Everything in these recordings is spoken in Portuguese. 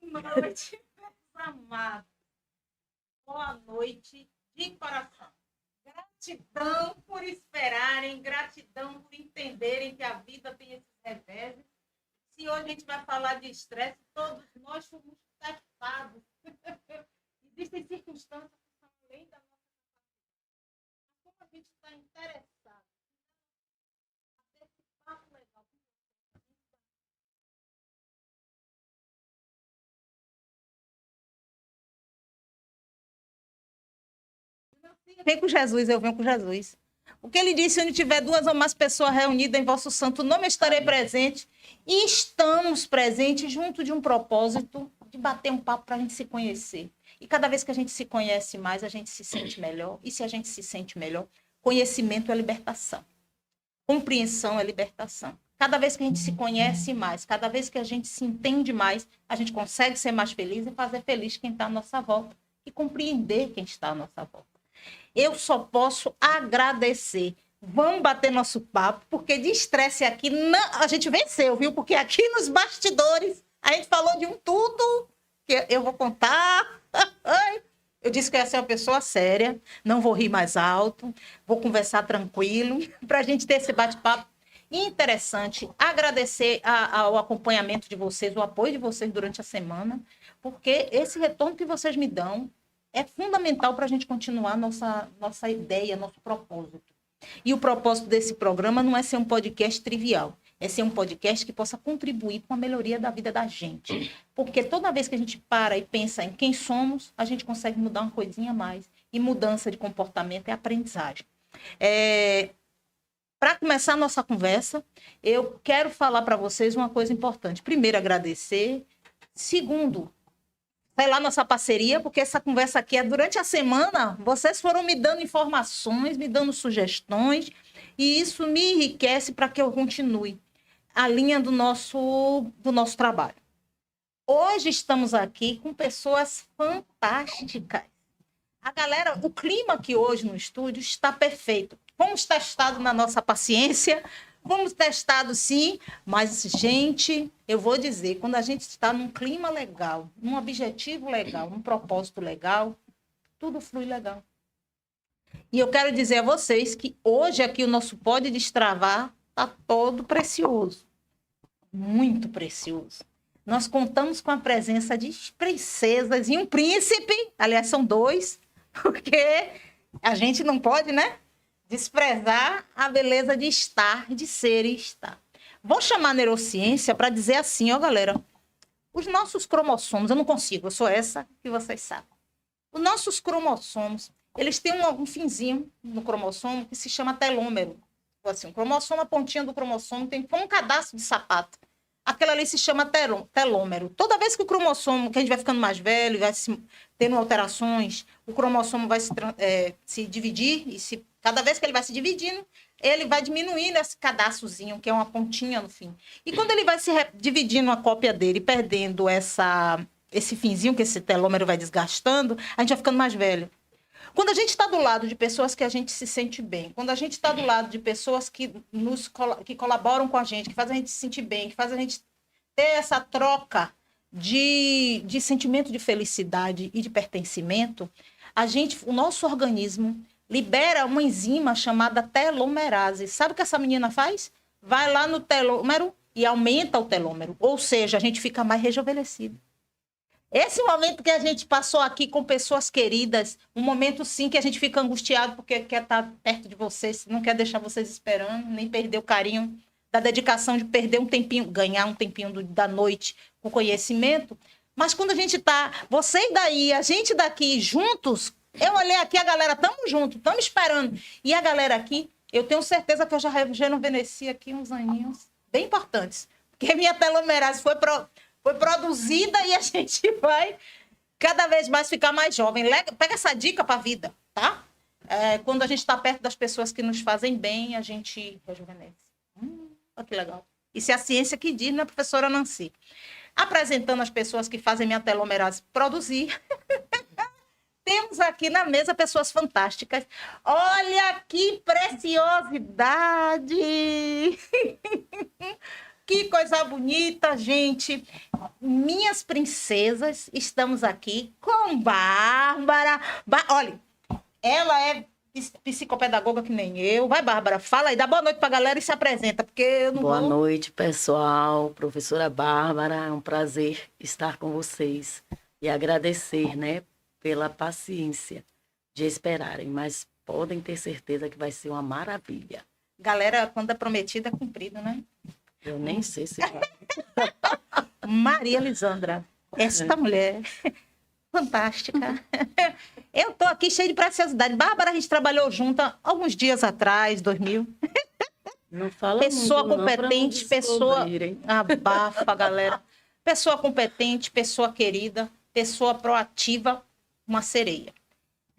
noite, meus amados. Boa noite de coração. Gratidão por esperarem, gratidão por entenderem que a vida tem esses reveses. Se hoje a gente vai falar de estresse, todos nós fomos testados. Existem circunstâncias que são além da nossa capacidade. Como a gente está interessado em ter esse papo legal com você. Vem com Jesus, eu venho com Jesus. O que ele disse, onde tiver duas ou mais pessoas reunidas em vosso santo nome, eu estarei presente. E estamos presentes junto de um propósito de bater um papo para a gente se conhecer. E cada vez que a gente se conhece mais, a gente se sente melhor. E se a gente se sente melhor, conhecimento é libertação. Compreensão é libertação. Cada vez que a gente se conhece mais, cada vez que a gente se entende mais, a gente consegue ser mais feliz e fazer feliz quem está à nossa volta. E compreender quem está à nossa volta. Eu só posso agradecer. Vamos bater nosso papo, porque de estresse aqui não, a gente venceu, viu? Porque aqui nos bastidores a gente falou de um tudo que eu vou contar. Eu disse que ia ser uma pessoa séria, não vou rir mais alto, vou conversar tranquilo, para a gente ter esse bate-papo interessante. Agradecer ao acompanhamento de vocês, o apoio de vocês durante a semana, porque esse retorno que vocês me dão é fundamental para a gente continuar nossa ideia, nosso propósito. E o propósito desse programa não é ser um podcast trivial, é ser um podcast que possa contribuir com a melhoria da vida da gente. Porque toda vez que a gente para e pensa em quem somos, a gente consegue mudar uma coisinha a mais. E mudança de comportamento é aprendizagem. Para começar a nossa conversa, eu quero falar para vocês uma coisa importante. Primeiro, agradecer. Segundo, vai lá nossa parceria, porque essa conversa aqui é durante a semana, vocês foram me dando informações, me dando sugestões, e isso me enriquece para que eu continue a linha do nosso trabalho. Hoje estamos aqui com pessoas fantásticas. A galera, o clima aqui hoje no estúdio está perfeito. Fomos testados na nossa paciência, fomos testados sim, mas, gente, eu vou dizer, quando a gente está num clima legal, num objetivo legal, num propósito legal, tudo flui legal. E eu quero dizer a vocês que hoje aqui o nosso Pode Destravar está todo precioso. Muito precioso. Nós contamos com a presença de princesas e um príncipe, aliás, são dois, porque a gente não pode, né? Desprezar a beleza de estar, de ser e estar. Vou chamar a neurociência para dizer assim, ó, galera, os nossos cromossomos, eu não consigo, eu sou essa que vocês sabem. Os nossos cromossomos, eles têm um finzinho no cromossomo que se chama telômero. Assim, o cromossomo, a pontinha do cromossomo tem como um cadastro de sapato. Aquela ali se chama telômero. Toda vez que o cromossomo, que a gente vai ficando mais velho, vai tendo alterações, o cromossomo vai se dividir e cada vez que ele vai se dividindo, ele vai diminuindo esse cadastrozinho, que é uma pontinha no fim. E quando ele vai se dividindo a cópia dele, perdendo esse finzinho, que esse telômero vai desgastando, a gente vai ficando mais velho. Quando a gente está do lado de pessoas que a gente se sente bem, quando a gente está do lado de pessoas que colaboram com a gente, que fazem a gente se sentir bem, que fazem a gente ter essa troca de sentimento de felicidade e de pertencimento, o nosso organismo libera uma enzima chamada telomerase. Sabe o que essa menina faz? Vai lá no telômero e aumenta o telômero. Ou seja, a gente fica mais rejuvenescido. Esse momento que a gente passou aqui com pessoas queridas, um momento sim que a gente fica angustiado porque quer estar perto de vocês, não quer deixar vocês esperando, nem perder o carinho da dedicação de perder um tempinho, ganhar um tempinho da noite com conhecimento. Mas quando a gente está, vocês daí, a gente daqui juntos, eu olhei aqui, a galera, estamos juntos, estamos esperando. E a galera aqui, eu tenho certeza que eu já rejuvenesci aqui uns aninhos bem importantes. Porque minha telomerase foi produzida e a gente vai cada vez mais ficar mais jovem. Pega essa dica para a vida, tá? Quando a gente está perto das pessoas que nos fazem bem, a gente rejuvenesce. Olha que legal. Isso é a ciência que diz, né, professora Nancy? Apresentando as pessoas que fazem minha telomerase produzir. Temos aqui na mesa pessoas fantásticas. Olha que preciosidade! Que coisa bonita, gente. Minhas princesas, estamos aqui com Bárbara. Olha, ela é psicopedagoga que nem eu. Vai, Bárbara, fala aí, dá boa noite pra galera e se apresenta, porque eu não Boa vou... noite, pessoal. Professora Bárbara, é um prazer estar com vocês e agradecer, né, pela paciência de esperarem, mas podem ter certeza que vai ser uma maravilha. Galera, quando é prometido, é cumprido, né? Eu nem sei se vai. Maria Lisandra, esta mulher fantástica. Eu tô aqui cheia de preciosidade. Bárbara, a gente trabalhou junta alguns dias atrás, 2000. Não fala Pessoa muito, competente, não, pra não pessoa... descobrirem. Abafa, galera. Pessoa competente, pessoa querida, pessoa proativa, uma sereia.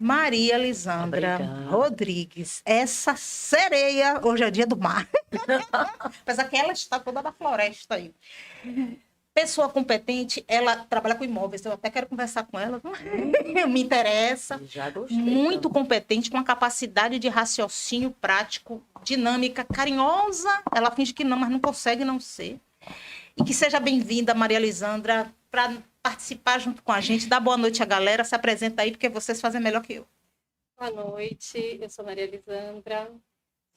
Maria Lisandra Obrigada. Rodrigues, essa sereia, hoje é dia do mar. Apesar que ela está toda da floresta aí. Pessoa competente, ela trabalha com imóveis, eu até quero conversar com ela, me interessa. Já gostei. Muito também. competente, com a capacidade de raciocínio prático, dinâmica, carinhosa. Ela finge que não, mas não consegue não ser. E que seja bem-vinda, Maria Lisandra, para participar junto com a gente. Dá boa noite à galera, se apresenta aí, porque vocês fazem melhor que eu. Boa noite, eu sou Maria Lisandra,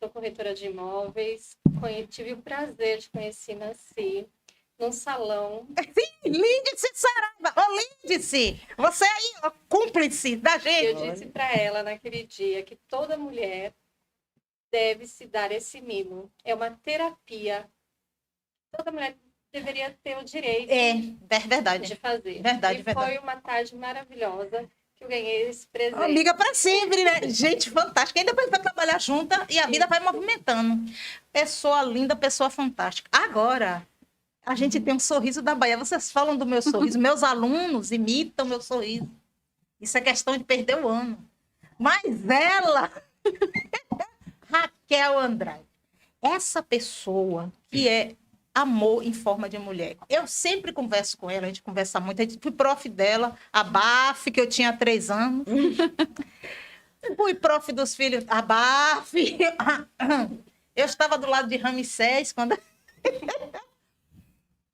sou corretora de imóveis. Tive o prazer de conhecer Nancy num salão. Lindice Saraiva! Ô, Lindice! Você aí, ó, cúmplice da Eu gente. disse para ela naquele dia que toda mulher deve se dar esse mimo. É uma terapia. Toda mulher deveria ter o direito É, de verdade. fazer. Verdade, e verdade. foi uma tarde maravilhosa que eu ganhei esse presente. Amiga para sempre, né? Gente fantástica. E depois vai trabalhar junta e a vida vai movimentando. Pessoa linda, pessoa fantástica. Agora, a gente tem um sorriso da Bahia. Vocês falam do meu sorriso. Meus alunos imitam meu sorriso. Isso é questão de perder o ano. Mas ela, Raquel Andrade, essa pessoa que é amor em forma de mulher. Eu sempre converso com ela, a gente conversa muito. A gente fui prof dela, a BAF, que eu tinha 3 anos. Fui prof dos filhos, a BAF. Eu estava do lado de Ramsés quando...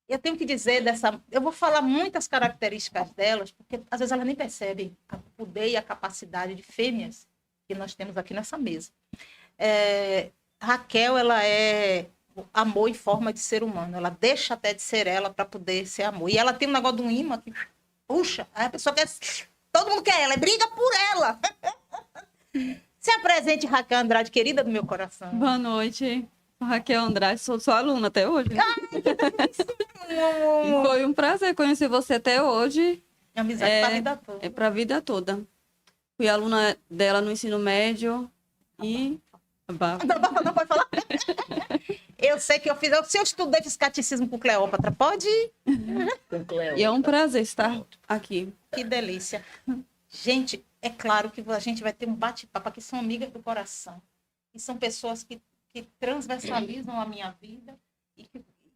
Eu tenho que dizer dessa... Eu vou falar muitas características delas, porque às vezes ela nem percebe o poder e a capacidade de fêmeas que nós temos aqui nessa mesa. Raquel, ela é amor em forma de ser humano. Ela deixa até de ser ela para poder ser amor. E ela tem um negócio de um imã que puxa. Aí a pessoa quer... Todo mundo quer ela, briga por ela. Se apresente, Raquel Andrade, querida do meu coração. Boa noite, Raquel Andrade, sou sua aluna até hoje. E foi um prazer conhecer você até hoje. Amizade pra vida toda. É para a vida toda. Fui aluna dela no ensino médio e... Não pode falar? Eu sei que eu fiz... Se eu estudei, fiz catecismo com Cleópatra, pode ir? E é um prazer estar aqui. Que delícia. Gente, é claro que a gente vai ter um bate-papo aqui, são amigas do coração. E são pessoas que transversalizam a minha vida e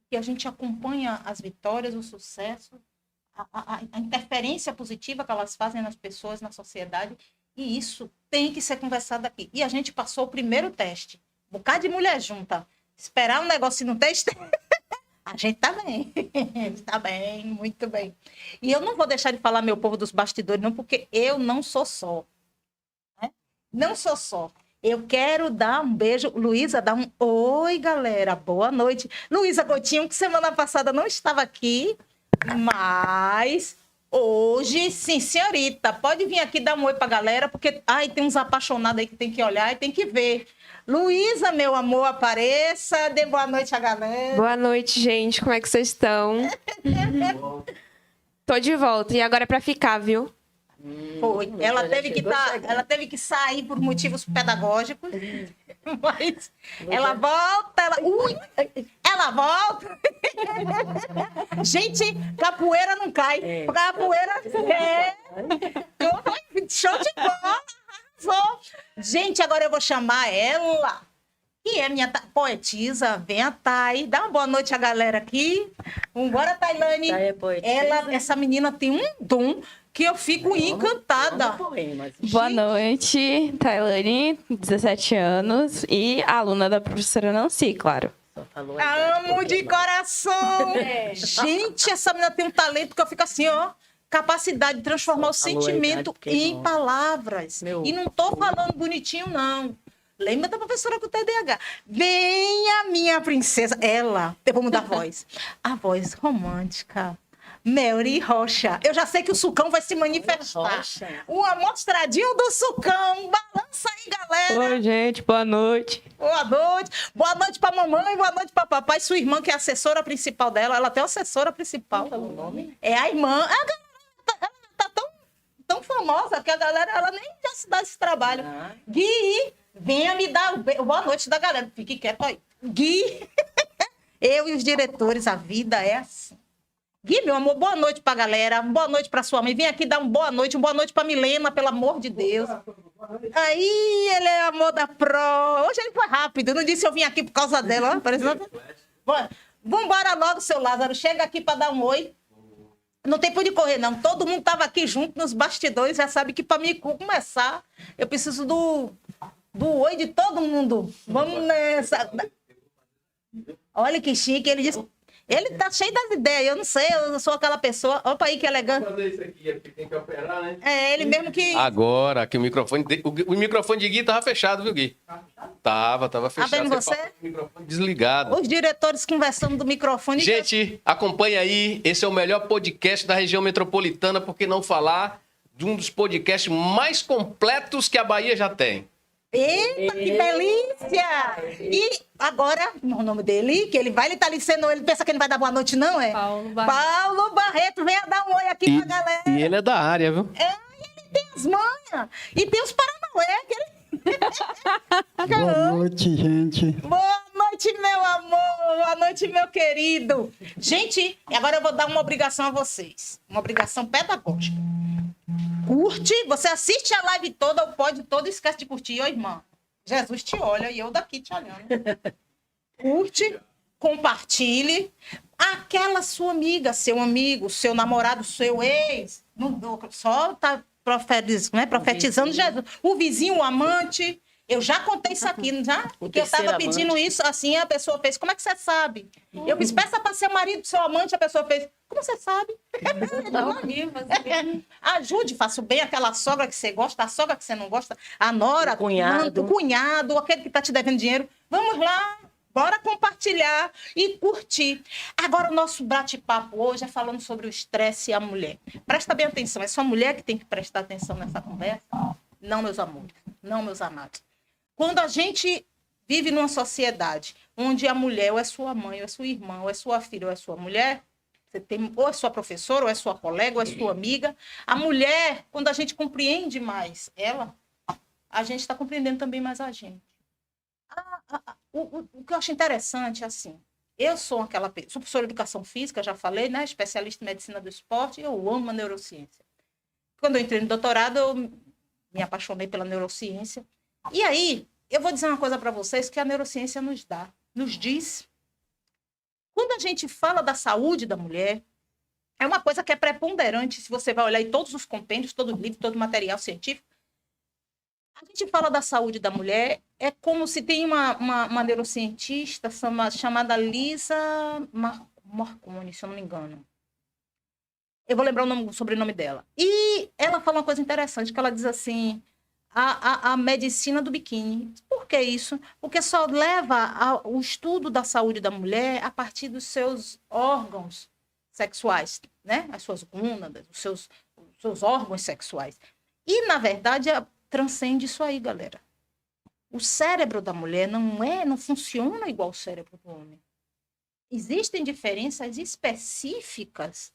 que a gente acompanha as vitórias, o sucesso, a interferência positiva que elas fazem nas pessoas, na sociedade. E isso tem que ser conversado aqui. E a gente passou o primeiro teste. Um bocado de mulher junta. Esperar um negócio no teste... A gente tá bem. Tá bem, muito bem. E eu não vou deixar de falar, meu povo dos bastidores, não, porque eu não sou só. Né? Não sou só. Eu quero dar um beijo. Luísa, dá um oi, galera. Boa noite. Luísa Coutinho, que semana passada não estava aqui, mas hoje, sim, senhorita, pode vir aqui dar um oi pra galera, porque tem uns apaixonados aí que tem que olhar e tem que ver. Luísa, meu amor, apareça. Dê boa noite à galera. Boa noite, gente. Como é que vocês estão? Tô de volta. E agora é pra ficar, viu? Foi. Ela teve que sair por motivos pedagógicos. Mas ela volta, ela volta. Gente, capoeira não cai. Capoeira show de bola. Arrasou. Gente, agora eu vou chamar ela, que é minha poetisa. Vem a Thay. Dá uma boa noite à galera aqui. Vambora, Tailane. Thay é poetisa. Essa menina tem um dom que eu fico encantada. Boa noite, Tailane, 17 anos e aluna da professora Nancy, claro. Só falou a idade, Amo porque de coração! É. Gente, essa menina tem um talento que eu fico assim, ó. Capacidade de transformar o Só falou a sentimento idade porque em não. palavras. Meu. E não tô falando bonitinho, não. Lembra da professora com TDAH? Venha, minha princesa. Ela, eu vou mudar a voz. A voz romântica. Melry Rocha. Eu já sei que o Sucão vai se manifestar. Rocha. Uma mostradinha do Sucão. Balança aí, galera. Oi, gente, boa noite. Boa noite. Boa noite pra mamãe, boa noite pra papai. Sua irmã, que é a assessora principal dela, ela tem uma assessora principal. O nome? É a irmã. A galera tá tão famosa que a galera ela nem já se dá esse trabalho. Ah, Gui, venha me dar o boa noite da galera. Fique quieto aí. Gui, eu e os diretores, a vida é assim. Gui, meu amor, boa noite pra galera. Boa noite pra sua mãe. Vem aqui dar um boa noite pra Milena, pelo amor de Deus. Aí, ele é amor da Pro. Hoje ele foi rápido. Não disse eu vim aqui por causa dela. Ó, parecendo... Vambora logo, seu Lázaro. Chega aqui pra dar um oi. Não tem por onde correr, não. Todo mundo tava aqui junto nos bastidores. Já sabe que pra mim começar, eu preciso do oi de todo mundo. Vamos nessa. Olha que chique. Ele disse... Ele tá cheio das ideias. Eu não sei, eu sou aquela pessoa. Opa aí, que elegante. Fazer isso aqui, é porque tem que operar, né? É ele mesmo que... Agora, que o microfone de Gui tava fechado, viu, Gui? Tava fechado. vendo você? falou com o microfone desligado. Os diretores conversando do microfone. Gente, acompanha aí. Esse é o melhor podcast da região metropolitana, por que não falar de um dos podcasts mais completos que a Bahia já tem. Eita, que delícia! E agora, o nome dele, que ele tá ali sendo... Ele pensa que ele não vai dar boa noite, não, é? Paulo Barreto. Paulo Barreto, venha dar um oi aqui pra galera. E ele é da área, viu? Ele tem as manhas. E tem os Paranauê, que ele... Boa noite, gente. Boa noite, meu amor. Boa noite, meu querido. Gente, agora eu vou dar uma obrigação a vocês. Uma obrigação pedagógica. Curte, você assiste a live toda, o pod todo, esquece de curtir, ó, irmã. Jesus te olha e eu daqui te olhando. Curte, compartilhe. Aquela sua amiga, seu amigo, seu namorado, seu ex, só tá profetizando Jesus. O vizinho, o amante. Eu já contei isso aqui, já? Porque eu estava pedindo isso, assim, a pessoa fez, como é que você sabe? Eu fiz, peça para ser marido do seu amante, a pessoa fez, como você sabe? Ajude, faça o bem àquela sogra que você gosta, a sogra que você não gosta, a nora, o cunhado, aquele que está te devendo dinheiro. Vamos lá, bora compartilhar e curtir. Agora, o nosso bate-papo hoje é falando sobre o estresse e a mulher. Presta bem atenção, é só a mulher que tem que prestar atenção nessa conversa? Não, meus amores, não, meus amados. Quando a gente vive numa sociedade onde a mulher ou é sua mãe, ou é sua irmã, ou é sua filha, ou é sua mulher, você tem, ou é sua professora, ou é sua colega, ou é sua amiga. A mulher, quando a gente compreende mais ela, a gente está compreendendo também mais a gente. O que eu acho interessante é assim, eu sou aquela pessoa, sou professora de educação física, já falei, né? Especialista em medicina do esporte, eu amo a neurociência. Quando eu entrei no doutorado, eu me apaixonei pela neurociência. E aí, eu vou dizer uma coisa para vocês que a neurociência nos diz. Quando a gente fala da saúde da mulher, é uma coisa que é preponderante, se você vai olhar em todos os compêndios, todo livro, todo material científico. A gente fala da saúde da mulher, é como se tem uma neurocientista chamada Lisa Marconi, se eu não me engano. Eu vou lembrar o sobrenome dela. E ela fala uma coisa interessante, que ela diz assim... A medicina do biquíni. Por que isso? Porque só leva o estudo da saúde da mulher a partir dos seus órgãos sexuais, né? As suas gônadas, os seus órgãos sexuais. E, na verdade, transcende isso aí, galera. O cérebro da mulher não funciona igual o cérebro do homem. Existem diferenças específicas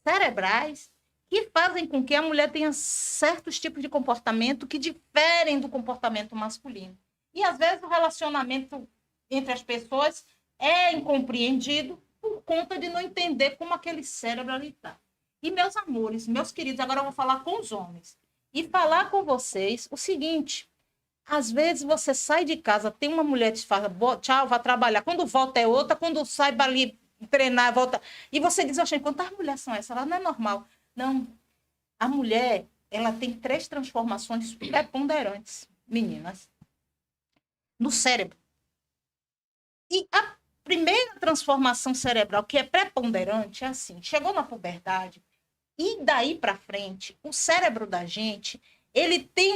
cerebrais que fazem com que a mulher tenha certos tipos de comportamento que diferem do comportamento masculino. E, às vezes, o relacionamento entre as pessoas é incompreendido por conta de não entender como aquele cérebro ali está. E, meus amores, meus queridos, agora eu vou falar com os homens. E falar com vocês o seguinte, às vezes você sai de casa, tem uma mulher que te fala, tchau, vai trabalhar. Quando volta é outra, quando sai para ali treinar, volta. E você diz, oxe, quantas mulheres são essas? Ela não é normal. Não, a mulher, ela tem 3 transformações preponderantes, meninas, no cérebro. E transformação cerebral que é preponderante é assim, chegou na puberdade e daí para frente, o cérebro da gente, ele tem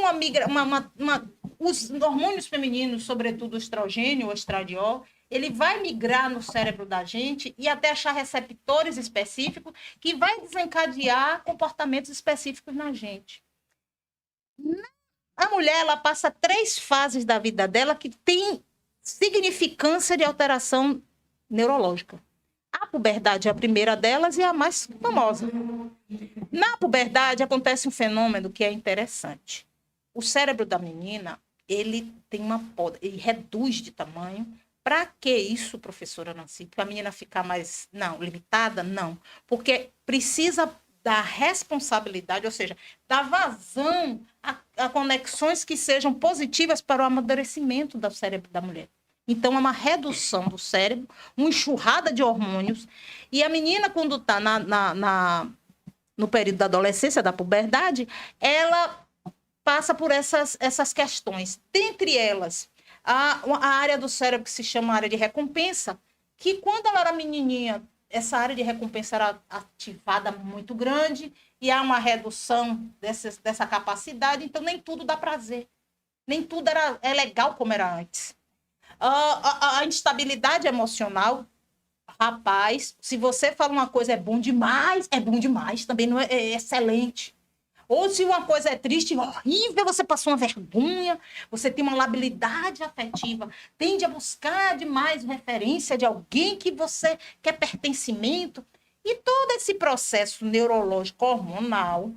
os hormônios femininos, sobretudo o estrogênio, o estradiol, ele vai migrar no cérebro da gente e até achar receptores específicos que vai desencadear comportamentos específicos na gente. A mulher, ela passa 3 fases da vida dela que tem significância de alteração neurológica. A puberdade é a primeira delas e a mais famosa. Na puberdade acontece um fenômeno que é interessante. O cérebro da menina, ele tem uma poda, ele reduz de tamanho. Para que isso, professora Nancy? Para a menina ficar mais, limitada? Não. Porque precisa da responsabilidade, ou seja, da vazão a conexões que sejam positivas para o amadurecimento do cérebro da mulher. Então, é uma redução do cérebro, uma enxurrada de hormônios. E a menina, quando está no período da adolescência, da puberdade, ela passa por essas questões. Dentre elas, a área do cérebro que se chama área de recompensa, que quando ela era menininha, essa área de recompensa era ativada muito grande e há uma redução dessa capacidade, então nem tudo dá prazer. Nem tudo é legal como era antes. A instabilidade emocional, rapaz, se você fala uma coisa é bom demais, também não é excelente. Ou se uma coisa é triste, horrível, você passou uma vergonha, você tem uma labilidade afetiva, tende a buscar demais referência de alguém que você quer pertencimento. E todo esse processo neurológico hormonal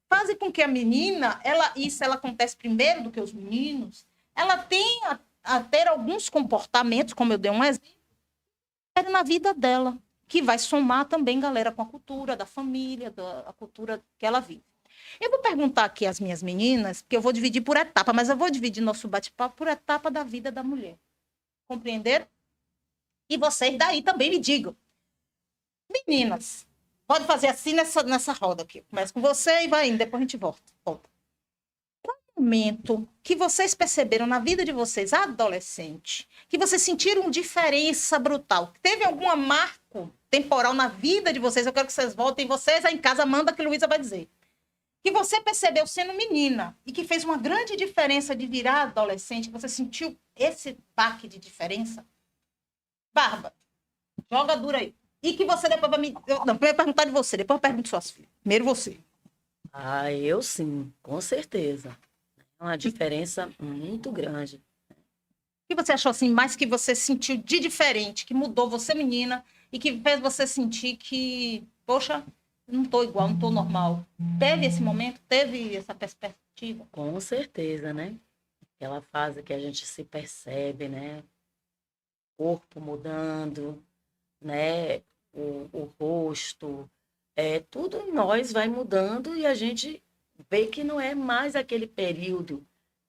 faz com que a menina, isso acontece primeiro do que os meninos, ela tenha a ter alguns comportamentos, como eu dei um exemplo, na vida dela, que vai somar também, galera, com a cultura da família, a cultura que ela vive. Eu vou perguntar aqui às minhas meninas, porque eu vou dividir por etapa, mas eu vou dividir nosso bate-papo por etapa da vida da mulher. Compreenderam? E vocês daí também me digam. Meninas, pode fazer assim nessa roda aqui. Começa com você e vai indo, depois a gente volta. Qual momento que vocês perceberam na vida de vocês, adolescente, que vocês sentiram diferença brutal? Teve algum marco temporal na vida de vocês? Eu quero que vocês voltem, vocês aí em casa, manda que Luísa vai dizer. Que você percebeu sendo menina e que fez uma grande diferença de virar adolescente, que você sentiu esse baque de diferença? Bárbara, joga dura aí. E que você depois vai me... Não, primeiro perguntar de você, depois eu pergunto suas filhas. Primeiro você. Eu sim, com certeza. É uma diferença muito grande. O que você achou assim, mais que você sentiu de diferente, que mudou você, menina, e que fez você sentir que, poxa, não estou igual, não estou normal? Teve esse momento? Teve essa perspectiva? Com certeza, né? Aquela fase que a gente se percebe, né? Corpo mudando, né? O rosto, tudo em nós vai mudando e a gente vê que não é mais aquele período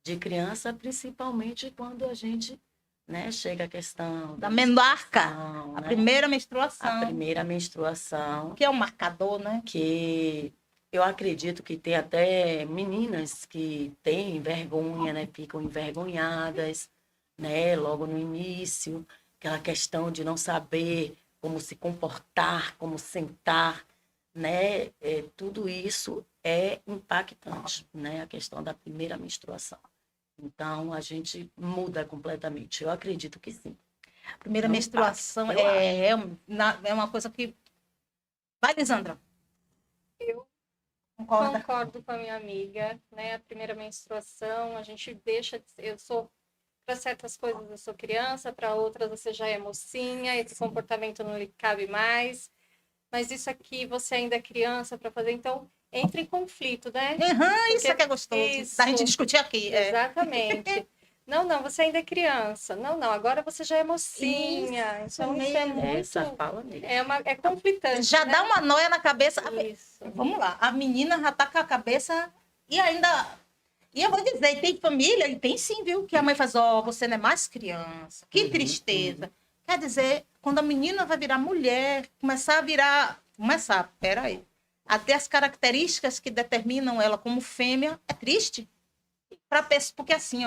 de criança, principalmente quando a gente, né, chega a questão da menarca, a né? primeira menstruação. A primeira menstruação. Que é um marcador, né? Que eu acredito que tem até meninas que têm vergonha, né? Ficam envergonhadas, né? Logo no início, aquela questão de não saber como se comportar, como sentar, né? Tudo isso é impactante, né? A questão da primeira menstruação. Então, a gente muda completamente. Eu acredito que sim. A primeira menstruação é uma coisa que... Vai, Lisandra. Eu Concorda? concordo com a minha amiga, né? A primeira menstruação, a gente deixa... Para certas coisas eu sou criança, para outras você já é mocinha, esse comportamento não lhe cabe mais. Mas isso aqui você ainda é criança para fazer, então entra em conflito, né? Isso é que é gostoso. Isso. Da gente discutir aqui. Exatamente. Não, você ainda é criança. Não, agora você já é mocinha. Então isso é muito... Essa fala mesmo. É conflitante, Já né? dá uma noia na cabeça. Isso. Vamos lá. A menina já tá com a cabeça e ainda... E eu vou dizer, tem família, e tem sim, viu? Que a mãe faz, você não é mais criança. Que tristeza. Quer dizer, quando a menina vai virar mulher, peraí. Até as características que determinam ela como fêmea, é triste. Porque assim,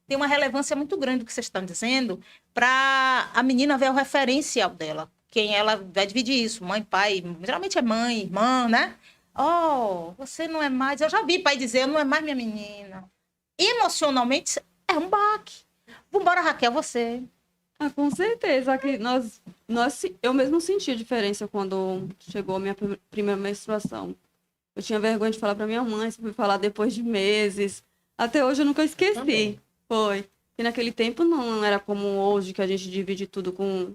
tem uma relevância muito grande do que vocês estão dizendo para a menina ver o referencial dela. Quem ela vai dividir isso, mãe, pai, geralmente é mãe, irmã, né? Oh, você não é mais... Eu já vi pai dizer, não é mais minha menina. Emocionalmente, é um baque. Vambora, Raquel, você. Ah, com certeza. Que eu mesmo senti a diferença quando chegou a minha primeira menstruação. Eu tinha vergonha de falar para minha mãe, fui falar depois de meses. Até hoje eu nunca esqueci. Também. Foi. E naquele tempo não era como hoje, que a gente divide tudo com...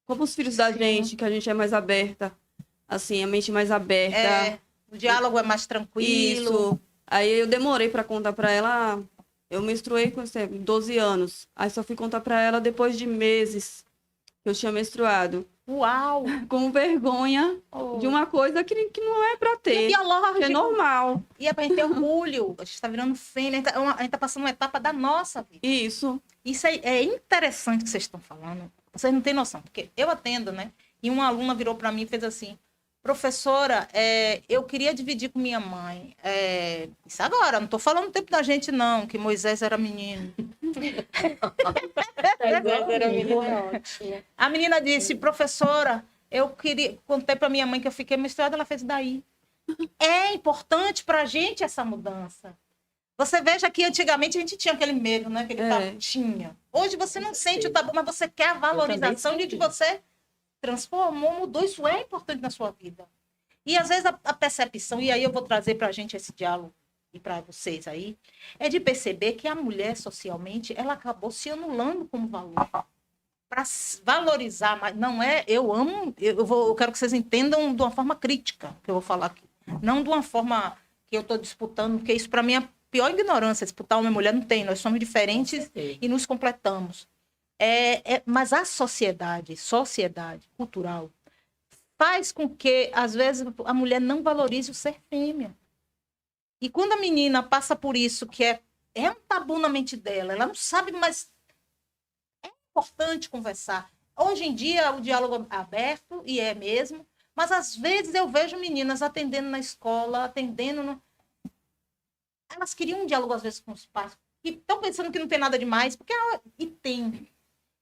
Como os filhos da gente, que a gente é mais aberta. Assim, a mente mais aberta. O diálogo é mais tranquilo. Isso. Aí eu demorei para contar para ela. Eu menstruei com 12 anos. Aí só fui contar para ela depois de meses que eu tinha menstruado. Uau! Com vergonha de uma coisa que não é para E ter. biológico. Que é normal. E é pra gente ter orgulho. A gente está virando fêmea. A gente tá passando uma etapa da nossa vida. Isso. Isso é interessante que vocês estão falando. Vocês não têm noção. Porque eu atendo, né? E uma aluna virou para mim e fez assim: professora, eu queria dividir com minha mãe. Isso agora, não estou falando do tempo da gente, não, que Moisés era menino. A menina disse: professora, contei para minha mãe que eu fiquei menstruada, ela fez daí. É importante para a gente essa mudança. Você veja que antigamente a gente tinha aquele medo, né? Aquele tabu. Tinha. Hoje você não sente o tabu, mas você quer a valorização de que você transformou, mudou. Isso é importante na sua vida. E às vezes a percepção, e aí eu vou trazer para a gente esse diálogo e para vocês aí, é de perceber que a mulher socialmente, ela acabou se anulando como valor. Para valorizar, mas não é, eu quero que vocês entendam de uma forma crítica, que eu vou falar aqui. Não de uma forma que eu estou disputando, porque isso para mim é pior ignorância, disputar homem e mulher não tem, nós somos diferentes e nos completamos. Mas a sociedade cultural faz com que, às vezes, a mulher não valorize o ser fêmea. E quando a menina passa por isso, que é um tabu na mente dela, ela não sabe, mas é importante conversar. Hoje em dia, o diálogo é aberto, e é mesmo, mas às vezes eu vejo meninas atendendo na escola, atendendo no... Elas queriam um diálogo, às vezes, com os pais, que estão pensando que não tem nada demais, porque e tem.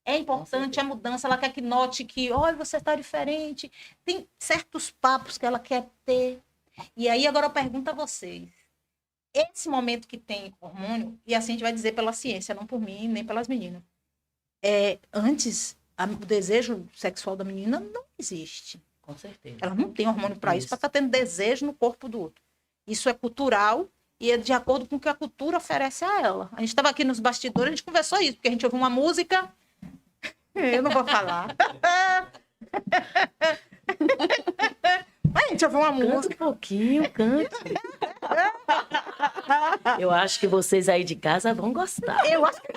É importante a mudança, ela quer que note que, olha, você está diferente. Tem certos papos que ela quer ter. E aí, agora eu pergunto a vocês. Esse momento que tem hormônio, e assim a gente vai dizer pela ciência, não por mim, nem pelas meninas. Antes, o desejo sexual da menina não existe. Com certeza. Ela não tem hormônio para isso, para estar tendo desejo no corpo do outro. Isso é cultural e é de acordo com o que a cultura oferece a ela. A gente estava aqui nos bastidores, a gente conversou isso, porque a gente ouviu uma música... Eu não vou falar. A gente ouviu uma música. Um pouquinho, cante. Eu acho que vocês aí de casa vão gostar. Eu acho que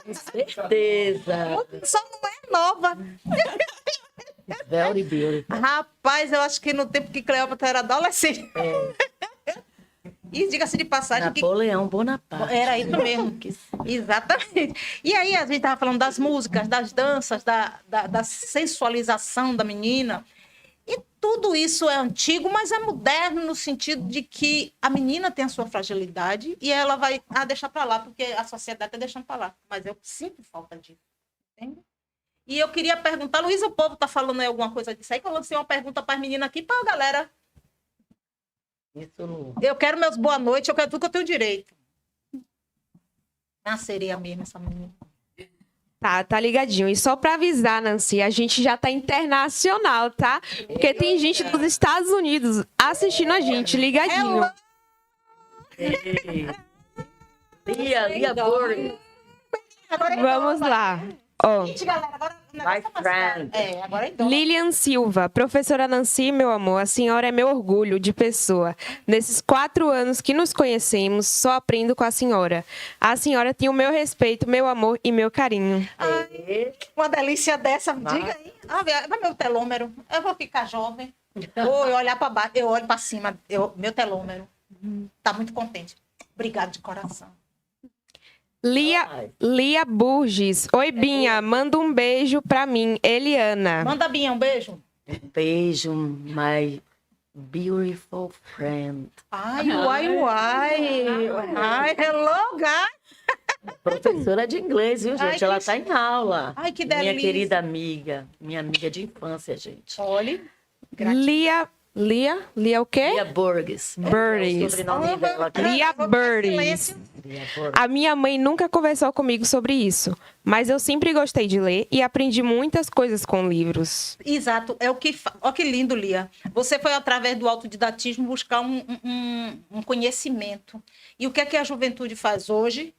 Com certeza. só não é nova. Very beautiful. Rapaz, eu acho que no tempo que Cleópatra era adolescente. E diga-se de passagem Napoleão Bonaparte. Era isso mesmo. Exatamente. E aí a gente estava falando das músicas, das danças, da sensualização da menina. E tudo isso é antigo, mas é moderno no sentido de que a menina tem a sua fragilidade e ela vai deixar para lá, porque a sociedade está deixando para lá. Mas eu sinto falta disso. Entende? E eu queria perguntar, Luísa, o povo está falando aí alguma coisa disso aí, que eu lancei uma pergunta para as meninas aqui, para a galera. Isso não... Eu quero meus boa noite, eu quero tudo que eu tenho direito. É uma sereia mesmo, essa menina. Tá ligadinho. E só pra avisar, Nancy, a gente já tá internacional, tá? Porque tem gente dos Estados Unidos assistindo a gente, ligadinho. Lia Borges. Vamos lá. Ó. Gente, galera, agora o My negócio tá mais friend. sério. Agora é então. Lilian Silva, professora Nancy, meu amor, a senhora é meu orgulho de pessoa. Nesses 4 anos que nos conhecemos, só aprendo com a senhora. A senhora tem o meu respeito, meu amor e meu carinho. Ai, uma delícia dessa, diga aí. Vai meu telômero. Eu vou ficar jovem. Ou eu olhar para baixo, eu olho para cima, meu telômero. Tá muito contente. Obrigada de coração. Lia Burges. Oi, Binha, manda um beijo pra mim, Eliana. Manda, Binha, um beijo. Beijo, my beautiful friend. Ai, uai. Ai, hello, guys. Professora de inglês, viu, Ai, gente? que- Ela está em aula. Ai, que Minha delícia. querida amiga, minha amiga de infância, gente. Olhe. Gratidão. Lia o quê? Lia Borges. Burris. É o sobrenome dela. aqui. Lia Vou ficar em Burris. silêncio. Lia Borges. A minha mãe nunca conversou comigo sobre isso, mas eu sempre gostei de ler e aprendi muitas coisas com livros. Exato, é o que. Olha que lindo, Lia. Você foi, através do autodidatismo, buscar um conhecimento. E o que é que a juventude faz hoje?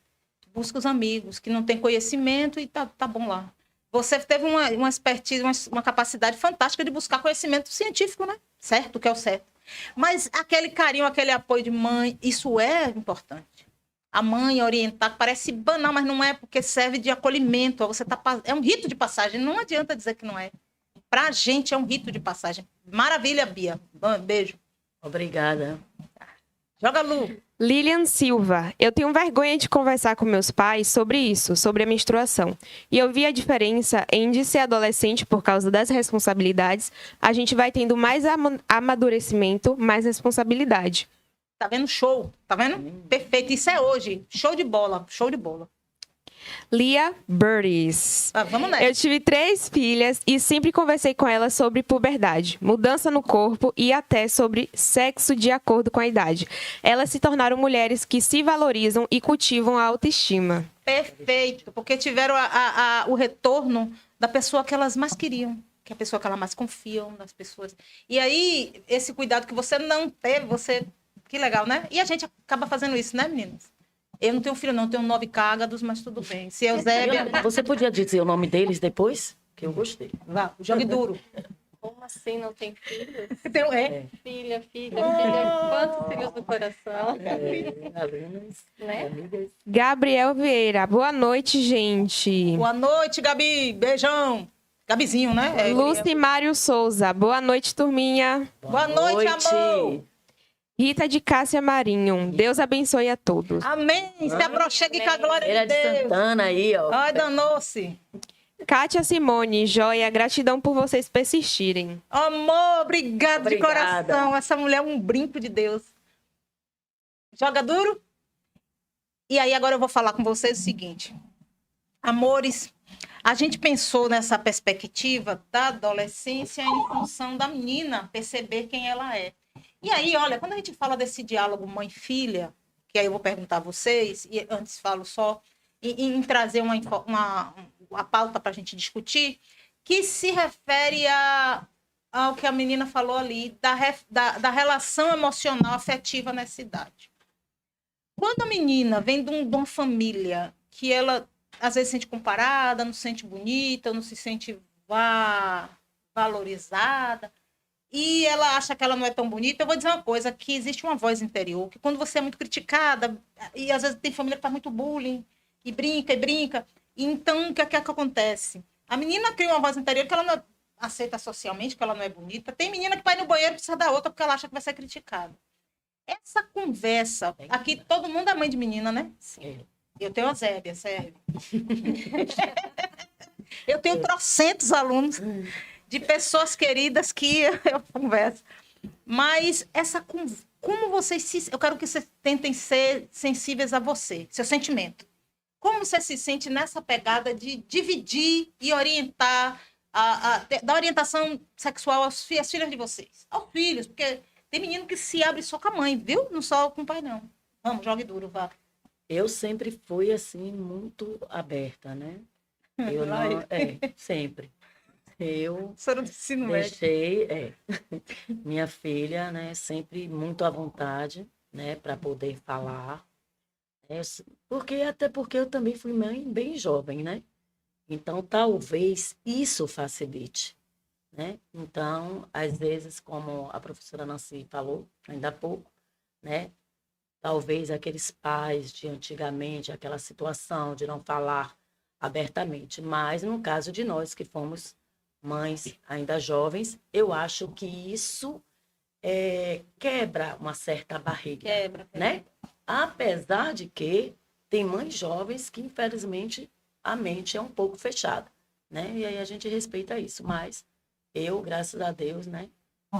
Busca os amigos, que não tem conhecimento e tá bom lá. Você teve uma expertise, uma capacidade fantástica de buscar conhecimento científico, né? Certo, que é o certo. Mas aquele carinho, aquele apoio de mãe, isso é importante. A mãe orientar, parece banal, mas não é, porque serve de acolhimento. É um rito de passagem, não adianta dizer que não é. Pra gente é um rito de passagem. Maravilha, Bia. Beijo. Obrigada. Joga, Lu. Lilian Silva, eu tenho vergonha de conversar com meus pais sobre isso, sobre a menstruação. E eu vi a diferença em de ser adolescente por causa das responsabilidades, a gente vai tendo mais amadurecimento, mais responsabilidade. Tá vendo? Show. Tá vendo? Perfeito. Isso é hoje. Show de bola. Show de bola. Lia Burris. Vamos nessa. Eu tive 3 filhas e sempre conversei com elas sobre puberdade, mudança no corpo e até sobre sexo de acordo com a idade. Elas se tornaram mulheres que se valorizam e cultivam a autoestima. Perfeito. Porque tiveram o retorno da pessoa que elas mais queriam. Que é a pessoa que elas mais confiam nas pessoas. E aí, esse cuidado que você não teve, Que legal, né? E a gente acaba fazendo isso, né, meninas? Eu não tenho filho, não. Tenho 9 cágados, mas tudo bem. Se Eusébia... Você podia dizer o nome deles depois? Que eu gostei. Vá, jogue duro. Como assim não tem filhos? É. Filha, filha. Quantos filhos do coração? Alunos, Né? amigas. Gabriel Vieira, boa noite, gente. Boa noite, Gabi. Beijão. Gabizinho, né? Lucimário Souza, boa noite, turminha. Boa noite, amor. Rita de Cássia Marinho, Deus abençoe a todos. Amém. Se aproxime com a glória Era de de Deus. Santana aí, ó. Ai, danou-se. Kátia Simone, joia, gratidão por vocês persistirem. Amor, obrigado de Obrigada. coração. Essa mulher é um brinco de Deus. Joga duro? E aí, agora eu vou falar com vocês o seguinte. Amores, a gente pensou nessa perspectiva da adolescência em função da menina perceber quem ela é. E aí, olha, quando a gente fala desse diálogo mãe-filha, que aí eu vou perguntar a vocês, e antes falo só, em trazer uma pauta para a gente discutir, que se refere ao que a menina falou ali, da relação emocional afetiva nessa idade. Quando a menina vem de uma família que ela, às vezes, se sente comparada, não se sente bonita, não se sente valorizada, e ela acha que ela não é tão bonita, eu vou dizer uma coisa, que existe uma voz interior, que quando você é muito criticada, e às vezes tem família que faz muito bullying, e brinca, e então o que acontece? A menina cria uma voz interior que ela não aceita socialmente, que ela não é bonita. Tem menina que vai no banheiro e precisa da outra porque ela acha que vai ser criticada. Essa conversa, aqui todo mundo é mãe de menina, né? Sim. Eu tenho a Zébia, serve. Eu tenho trocentos alunos de pessoas queridas que eu converso. Mas como vocês eu quero que vocês tentem ser sensíveis a você, seu sentimento. Como você se sente nessa pegada de dividir e orientar, dar orientação sexual às filhas de vocês? Aos filhos, porque tem menino que se abre só com a mãe, viu? Não só com o pai, não. Vamos, jogue duro, vá. Eu sempre fui, assim, muito aberta, né? Eu não... sempre. Eu Senhora do ensino médio. deixei minha filha, né, sempre muito à vontade, né, para poder falar. Até porque eu também fui mãe bem jovem, né? Então, talvez isso facilite, né? Então, às vezes, como a professora Nancy falou ainda há pouco, né? Talvez aqueles pais de antigamente, aquela situação de não falar abertamente. Mas, no caso de nós que fomos mães ainda jovens, eu acho que isso quebra uma certa barreira, Quebra. né? Apesar de que tem mães jovens que, infelizmente, a mente é um pouco fechada, né? E aí a gente respeita isso. Mas eu, graças a Deus, né?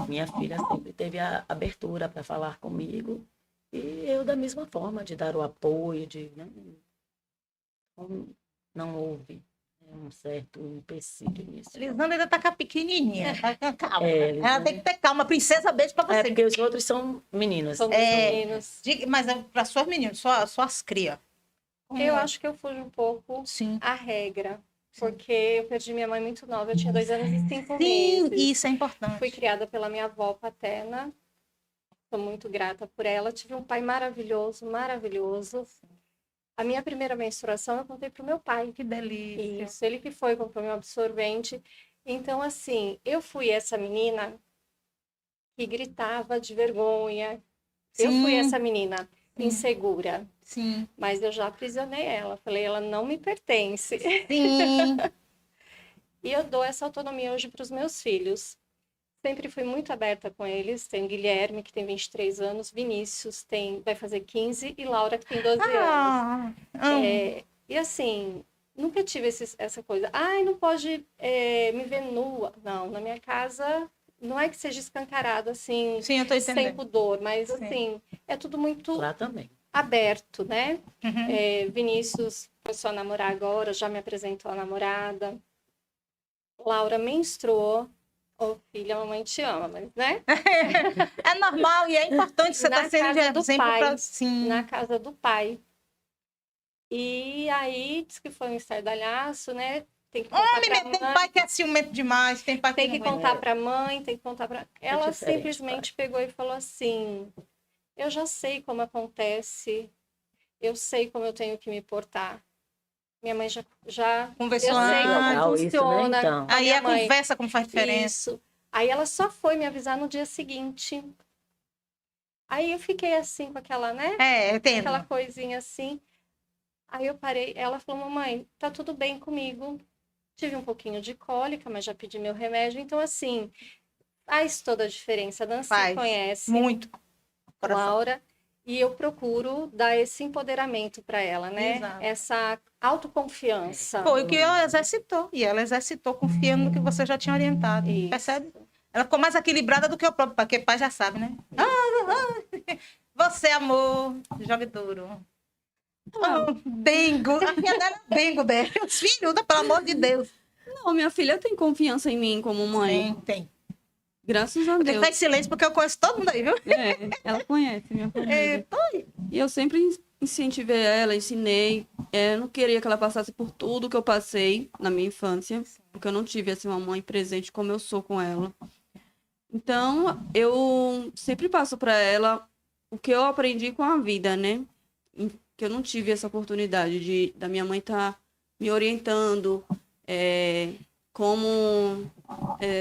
Minha filha sempre teve a abertura para falar comigo. E eu, da mesma forma, de dar o apoio, né? não houve um certo empecilho nisso. Lisandra ainda tá com a pequenininha. Tá com calma. Lisandra. Ela tem que ter calma. Princesa, beijo pra você. É porque os outros são meninas. São meninos. Mas é para suas meninas, suas crias. Eu acho que eu fujo um pouco Sim. a regra. Porque eu perdi minha mãe muito nova. Eu tinha 2 anos e 5 Sim, meses. isso é importante. Fui criada pela minha avó paterna. Sou muito grata por ela. Tive um pai maravilhoso, maravilhoso. A minha primeira menstruação eu contei pro meu pai. Que delícia. Isso, ele que foi, comprou meu absorvente. Então, assim, eu fui essa menina que gritava de vergonha. Eu Sim. fui essa menina Sim. insegura. Sim. Mas eu já aprisionei ela. Falei, ela não me pertence. Sim. E eu dou essa autonomia hoje para os meus filhos. Sempre fui muito aberta com eles. Tem Guilherme, que tem 23 anos, Vinícius vai fazer 15 e Laura, que tem 12 anos. E assim, nunca tive essa coisa. Ai, não pode me ver nua. Não, na minha casa não é que seja escancarado assim, Sim, eu tô sem entendendo. pudor, mas Sim. assim, é tudo muito Lá também. aberto, né? Uhum. Vinícius começou a namorar agora, já me apresentou a namorada. Laura menstruou. Ô, filha, a mamãe te ama, mas, né? É normal e é importante você estar Na sendo de casa do exemplo pai. para sim. Na casa do pai. E aí, diz que foi um estardalhaço, né? Tem que contar Homem, pra tem mãe. pai que é ciumento demais, tem pai Tem que que não contar pra mãe, tem que contar pra... Ela diferente, simplesmente pegou e falou assim, eu já sei como acontece, eu sei como eu tenho que me portar. Minha mãe já conversou eu sei como legal isso, né, funciona. então? com a Aí minha a mãe. conversa como faz diferença. Isso. Aí ela só foi me avisar no dia seguinte. Aí eu fiquei assim com aquela, né? Entendo. Aquela coisinha assim. Aí eu parei, ela falou, mamãe, tá tudo bem comigo. Tive um pouquinho de cólica, mas já pedi meu remédio. Então, assim, faz toda a diferença. A Nancy Faz. conhece, Muito. Coração. Laura, e eu procuro dar esse empoderamento para ela, né? Exato. Essa autoconfiança. Foi o que ela exercitou. E ela exercitou confiando no que você já tinha orientado. Isso. Percebe? Ela ficou mais equilibrada do que o próprio pai, porque pai já sabe, né? Você, amor, jogue duro. Bengo. A filha dela é bengo dela. Os filhos, pelo amor de Deus. Não, minha filha tem confiança em mim como mãe. Tem. Graças a Eu tenho que Deus. ficar em silêncio porque eu conheço todo mundo aí, viu? Ela conhece minha família. Eita. E eu sempre incentivei ela, ensinei. Não queria que ela passasse por tudo que eu passei na minha infância, porque eu não tive assim, uma mãe presente como eu sou com ela. Então, eu sempre passo para ela o que eu aprendi com a vida, né? Que eu não tive essa oportunidade da minha mãe estar me orientando, como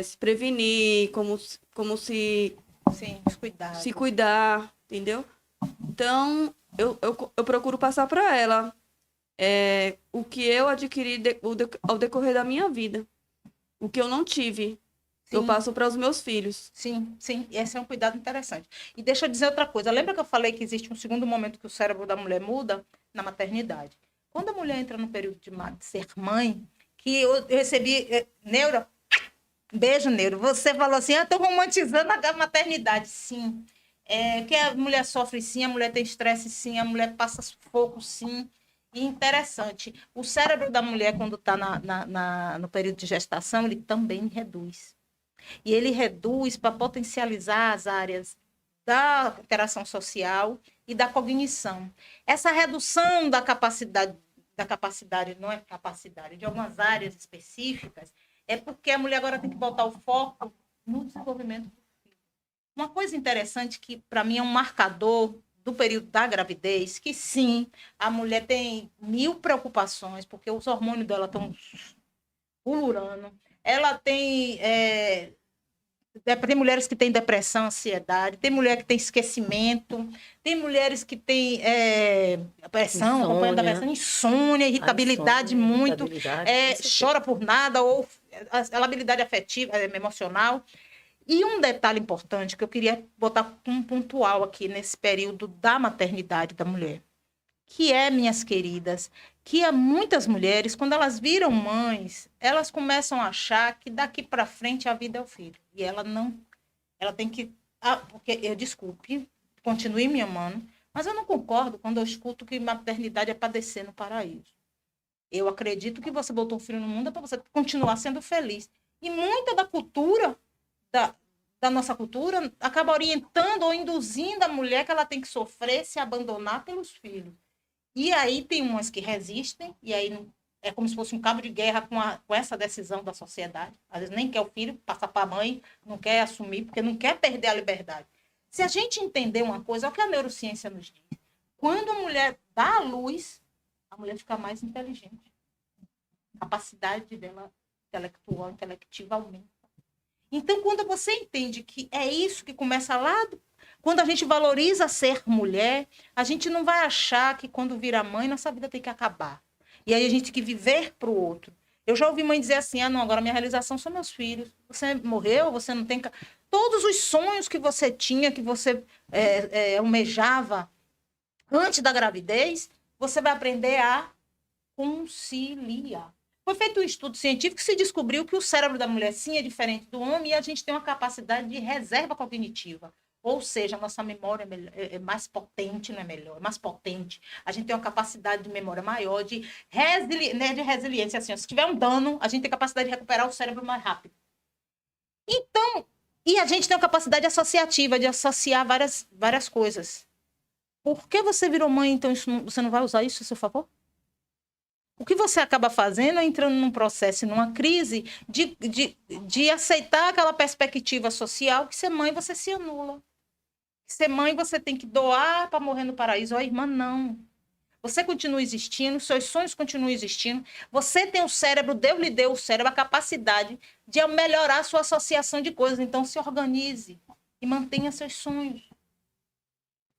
se prevenir, como se Sim, cuidado. se cuidar, entendeu? Então, eu procuro passar para ela o que eu adquiri ao decorrer da minha vida. O que eu não tive, eu passo para os meus filhos. Sim, sim. E esse é um cuidado interessante. E deixa eu dizer outra coisa. Lembra que eu falei que existe um segundo momento que o cérebro da mulher muda? Na maternidade. Quando a mulher entra no período de ser mãe, que eu recebi... Neura, beijo, Neuro. Você falou assim, eu estou romantizando a maternidade. Sim. Que a mulher sofre sim, a mulher tem estresse sim, a mulher passa sufoco sim. E interessante, o cérebro da mulher, quando está no período de gestação, ele também reduz. E ele reduz para potencializar as áreas da interação social e da cognição. Essa redução da capacidade, não é capacidade, de algumas áreas específicas, é porque a mulher agora tem que botar o foco no desenvolvimento do filho. Uma coisa interessante que, para mim, é um marcador do período da gravidez, que sim, a mulher tem 1000 preocupações, porque os hormônios dela estão ulurando. Ela tem... tem mulheres que têm depressão, ansiedade, tem mulher que tem esquecimento, tem mulheres que têm pressão, acompanhando a pressão, insônia, irritabilidade muito, chora por nada, ou a labilidade afetiva, emocional. E um detalhe importante que eu queria botar um pontual aqui nesse período da maternidade da mulher, que minhas queridas, que muitas mulheres, quando elas viram mães, elas começam a achar que daqui para frente a vida é o filho. E ela não. Ela tem que... porque desculpe, continue me amando, mas eu não concordo quando eu escuto que maternidade é padecer no paraíso. Eu acredito que você botou um filho no mundo é para você continuar sendo feliz. E muita da cultura, da nossa cultura, acaba orientando ou induzindo a mulher que ela tem que sofrer, se abandonar pelos filhos. E aí tem umas que resistem, e aí é como se fosse um cabo de guerra com essa decisão da sociedade. Às vezes nem quer o filho, passa para a mãe, não quer assumir, porque não quer perder a liberdade. Se a gente entender uma coisa, é o que a neurociência nos diz. Quando a mulher dá à luz, a mulher fica mais inteligente. A capacidade dela intelectiva aumenta. Então, quando você entende que é isso que começa lá, quando a gente valoriza ser mulher, a gente não vai achar que quando vira mãe, nossa vida tem que acabar. E aí a gente tem que viver para o outro. Eu já ouvi mãe dizer assim, não, agora minha realização são meus filhos. Você morreu, você não tem... Todos os sonhos que você tinha, que você almejava antes da gravidez, você vai aprender a conciliar. Foi feito um estudo científico que se descobriu que o cérebro da mulher sim é diferente do homem e a gente tem uma capacidade de reserva cognitiva. Ou seja, a nossa memória é mais potente, não é melhor, é mais potente. A gente tem uma capacidade de memória maior, de resiliência. Assim, se tiver um dano, a gente tem capacidade de recuperar o cérebro mais rápido. Então, e a gente tem uma capacidade associativa, de associar várias coisas. Por que você virou mãe, então você não vai usar isso a seu favor? O que você acaba fazendo é entrando num processo, numa crise de aceitar aquela perspectiva social que ser mãe você se anula. Ser mãe você tem que doar para morrer no paraíso. Irmã, não. Você continua existindo, seus sonhos continuam existindo. Você tem o cérebro, Deus lhe deu o cérebro, a capacidade de melhorar a sua associação de coisas. Então, se organize e mantenha seus sonhos.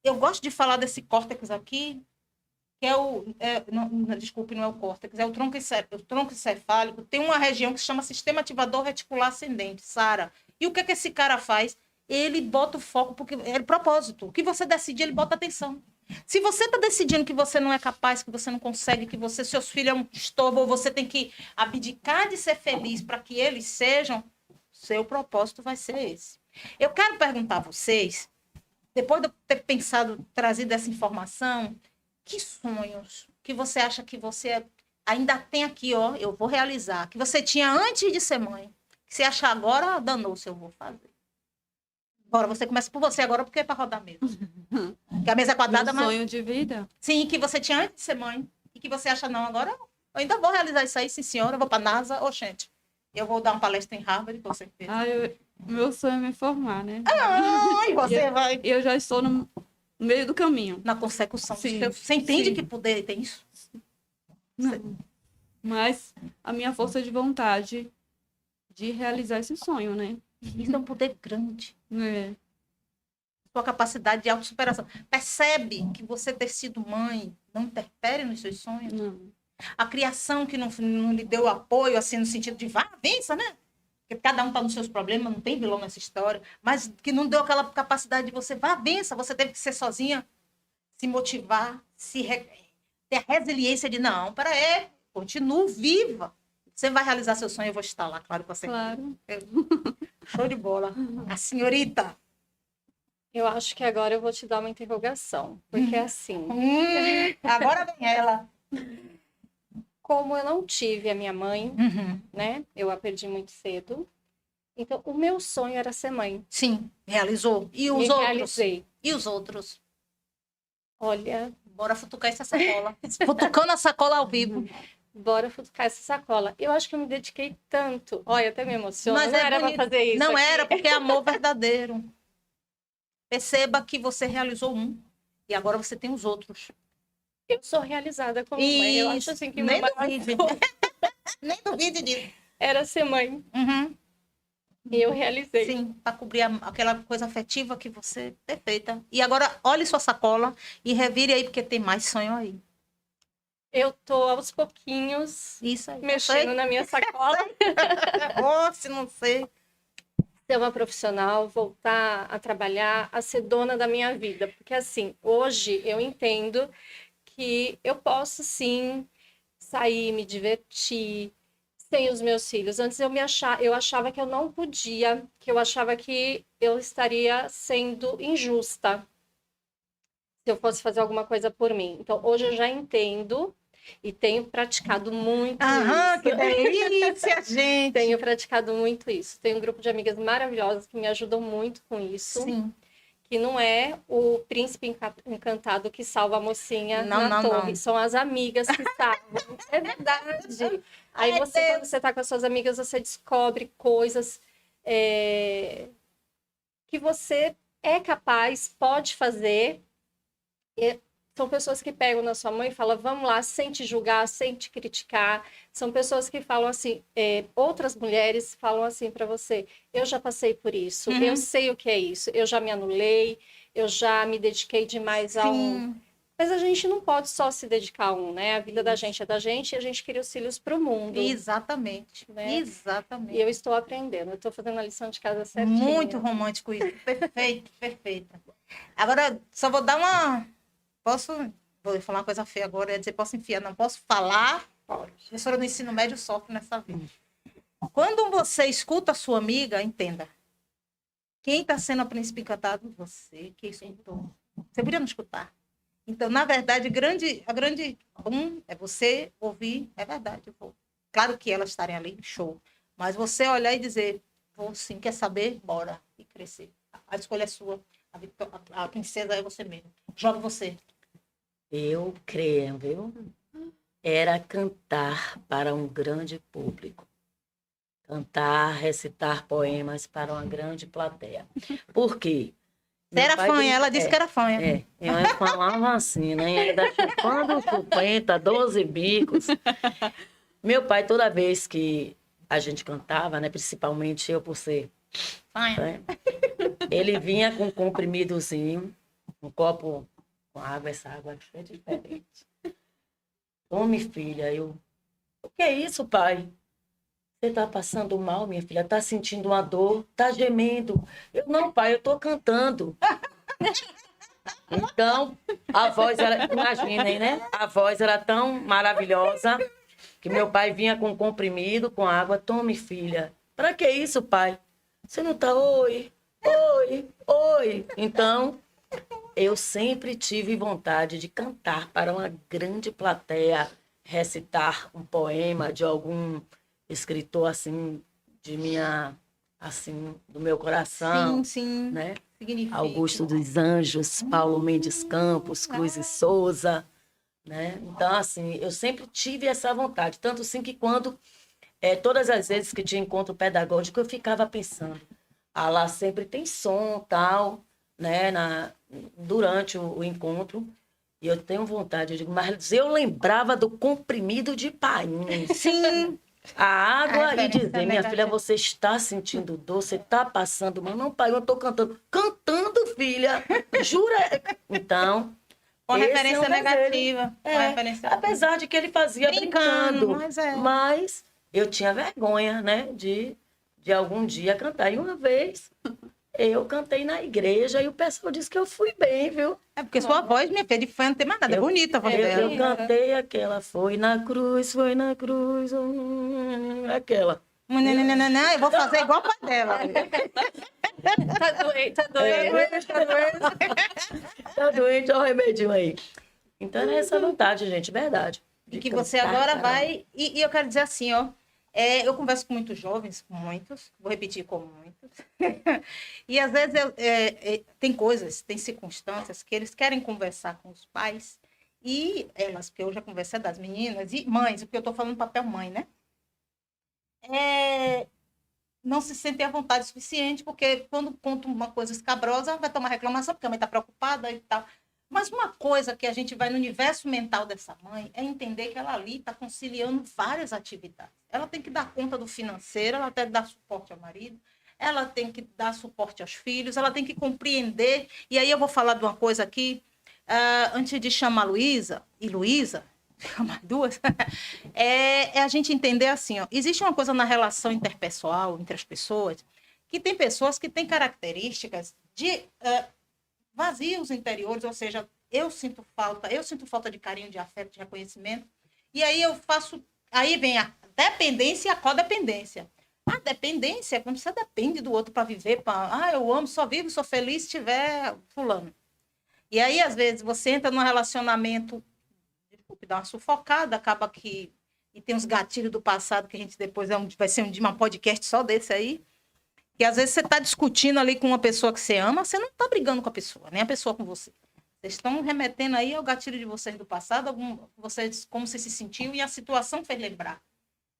Eu gosto de falar desse córtex aqui, que desculpe, não é o córtex, é o tronco encefálico. Tem uma região que se chama Sistema Ativador Reticular Ascendente, SARA. E o que esse cara faz? Ele bota o foco, porque é propósito. O que você decidir, ele bota atenção. Se você está decidindo que você não é capaz, que você não consegue, que seus filhos é um estorvo, ou você tem que abdicar de ser feliz para que eles sejam, seu propósito vai ser esse. Eu quero perguntar a vocês, depois de eu ter pensado, trazido essa informação, que sonhos que você acha que você ainda tem aqui, ó, eu vou realizar, que você tinha antes de ser mãe, que você acha agora, danou-se, eu vou fazer. Agora, você começa por você agora, porque é para rodar mesmo. Que a mesa quadrada... Meu sonho de vida? Sim, que você tinha antes de ser mãe. E que você acha, não, agora eu ainda vou realizar isso aí, sim, senhora. Eu vou para a NASA. Gente, eu vou dar uma palestra em Harvard, com certeza. Meu sonho é me formar, né? E você vai... Eu já estou no meio do caminho. Na consecução. Sim, você entende sim. que poder tem isso? Não. Mas a minha força de vontade de realizar esse sonho, né? Isso é um poder grande. É. Sua capacidade de autossuperação. Percebe que você ter sido mãe não interfere nos seus sonhos? Não. A criação que não lhe deu apoio, assim, no sentido de vá, vença, né? Porque cada um está nos seus problemas, não tem vilão nessa história, mas que não deu aquela capacidade de você, vá, vença, você teve que ser sozinha, se motivar, ter a resiliência de, não, peraí, continuo viva. Você vai realizar seu sonho, eu vou estar lá, claro que você. Claro. Show de bola. A senhorita. Eu acho que agora eu vou te dar uma interrogação, porque assim, Agora vem ela. como eu não tive a minha mãe, né? Eu a perdi muito cedo. Então, o meu sonho era ser mãe. Sim, realizou. E os Me outros? realizei. E os outros? Olha, Bora futucar essa sacola. Futucando a sacola ao vivo. bora futucar essa sacola. Eu acho que eu me dediquei tanto. Olha, até me emociono. Mas não é era bonito. pra fazer isso. Não aqui. era, porque é amor verdadeiro. Perceba que você realizou um. E agora você tem os outros. Eu sou realizada como mãe. Eu acho assim que Nem meu maior duvide. sonho Nem duvide disso. era ser mãe. Uhum. E eu realizei. Sim, para cobrir aquela coisa afetiva que você perfeita. E agora, olhe sua sacola e revire aí, porque tem mais sonho aí. Eu tô aos pouquinhos Isso aí. mexendo na minha sacola. Oh, se não sei. Ser uma profissional, voltar a trabalhar, a ser dona da minha vida. Porque assim, hoje eu entendo que eu posso sim sair, me divertir sem os meus filhos. Antes eu achava que eu não podia, que eu achava que eu estaria sendo injusta se eu fosse fazer alguma coisa por mim. Então, hoje eu já entendo E tenho praticado muito Aham, isso. que delícia, gente. Tenho praticado muito isso. Tenho um grupo de amigas maravilhosas que me ajudam muito com isso. Sim. Que não é o príncipe encantado que salva a mocinha Não, na não, torre. não. São as amigas que salvam. É verdade. Aí Ai, você, Deus. quando você está com as suas amigas, você descobre coisas que você é capaz, pode fazer. E são pessoas que pegam na sua mão e falam, vamos lá, sem te julgar, sem te criticar. São pessoas que falam assim, outras mulheres falam assim para você, eu já passei por isso, eu sei o que é isso, eu já me anulei, eu já me dediquei demais a um. Mas a gente não pode só se dedicar a um, né? A vida da gente é da gente e a gente cria os filhos para o mundo. Exatamente. Né? Exatamente. E eu estou aprendendo, eu estou fazendo a lição de casa certinho. Muito romântico isso. Perfeito, perfeita. Agora, só vou dar uma... Vou falar uma coisa feia agora, ia dizer, posso enfiar, não posso falar. Pode. A professora do ensino médio sofre nessa vida. Quando você escuta a sua amiga, entenda. Quem está sendo a príncipe encantado? Você que escutou. Você podia não escutar. Então, na verdade, a grande é você ouvir, é verdade. Eu vou. Claro que elas estarem ali, show. Mas você olhar e dizer, vou sim, quer saber? Bora. E crescer. A escolha é sua. A princesa é você mesmo. Joga você. Eu creio, viu? Era cantar para um grande público. Cantar, recitar poemas para uma grande plateia. Por quê? Você era fã, ela disse que era fã. Eu falava assim, né? Ainda chupando 50, 12 bicos. Meu pai, toda vez que a gente cantava, né? Principalmente eu por ser... né, ele vinha com um comprimidozinho, um copo com água, essa água aqui é diferente. Tome, filha, o que é isso, pai? Você tá passando mal, minha filha? Tá sentindo uma dor? Tá gemendo? Eu, não, pai, eu tô cantando. Então, a voz era... Imaginem, né? A voz era tão maravilhosa que meu pai vinha com um comprimido, com água. Tome, filha. Pra que isso, pai? Você não tá... Oi, oi, oi. Então, eu sempre tive vontade de cantar para uma grande plateia, recitar um poema de algum... escritor assim do meu coração, Sim, sim. né? Significa. Augusto dos Anjos, Paulo Mendes Campos, Cruz e Souza, né? Então assim, eu sempre tive essa vontade, tanto assim que quando todas as vezes que tinha encontro pedagógico eu ficava pensando, lá sempre tem som, tal, né? Durante o encontro. E eu tenho vontade, eu digo, mas eu lembrava do comprimido de painho. Sim. A água e dizer, minha negativa. filha, você está sentindo dor, você está passando mal. Não, pai, eu estou cantando. Cantando, filha. Jura? Então, Com esse referência é um desejo. negativa. Com referência Apesar de que ele fazia brincando. Mas eu tinha vergonha, né, de algum dia cantar. E uma vez eu cantei na igreja e o pessoal disse que eu fui bem, viu? É porque sua voz, minha filha, de fã não tem mais nada. É bonita a voz dela. Eu cantei aquela, foi na cruz, aquela. Eu vou fazer igual a pai dela. Tá doente. Tá doente, olha o remedinho aí. Então é essa vontade, gente, verdade. E que você agora vai... E eu quero dizer assim, ó. Eu converso com muitos jovens, com muitos. Vou repetir, com muitos. E às vezes tem coisas, tem circunstâncias que eles querem conversar com os pais. E elas, porque eu já conversei das meninas, e mães, porque eu estou falando papel mãe, né? Não se sentem à vontade o suficiente, porque quando conta uma coisa escabrosa, vai tomar reclamação, porque a mãe está preocupada e tal. Mas uma coisa que a gente vai no universo mental dessa mãe é entender que ela ali está conciliando várias atividades. Ela tem que dar conta do financeiro, ela tem que dar suporte ao marido, ela tem que dar suporte aos filhos, ela tem que compreender. E aí eu vou falar de uma coisa aqui, antes de chamar Luísa, chamar duas, a gente entender assim, ó, existe uma coisa na relação interpessoal, entre as pessoas, que tem pessoas que têm características de vazios interiores, ou seja, eu sinto falta de carinho, de afeto, de reconhecimento, e aí aí vem a dependência e a codependência. A dependência é quando você depende do outro para viver, eu amo, só vivo, sou feliz se tiver fulano. E aí, às vezes, você entra num relacionamento dá uma sufocada, acaba que... E tem uns gatilhos do passado que a gente depois vai ser um podcast só desse aí. Que às vezes você está discutindo ali com uma pessoa que você ama, você não está brigando com a pessoa, nem a pessoa com você. Vocês estão remetendo aí ao gatilho de vocês do passado, vocês, como você se sentiu e a situação fez lembrar.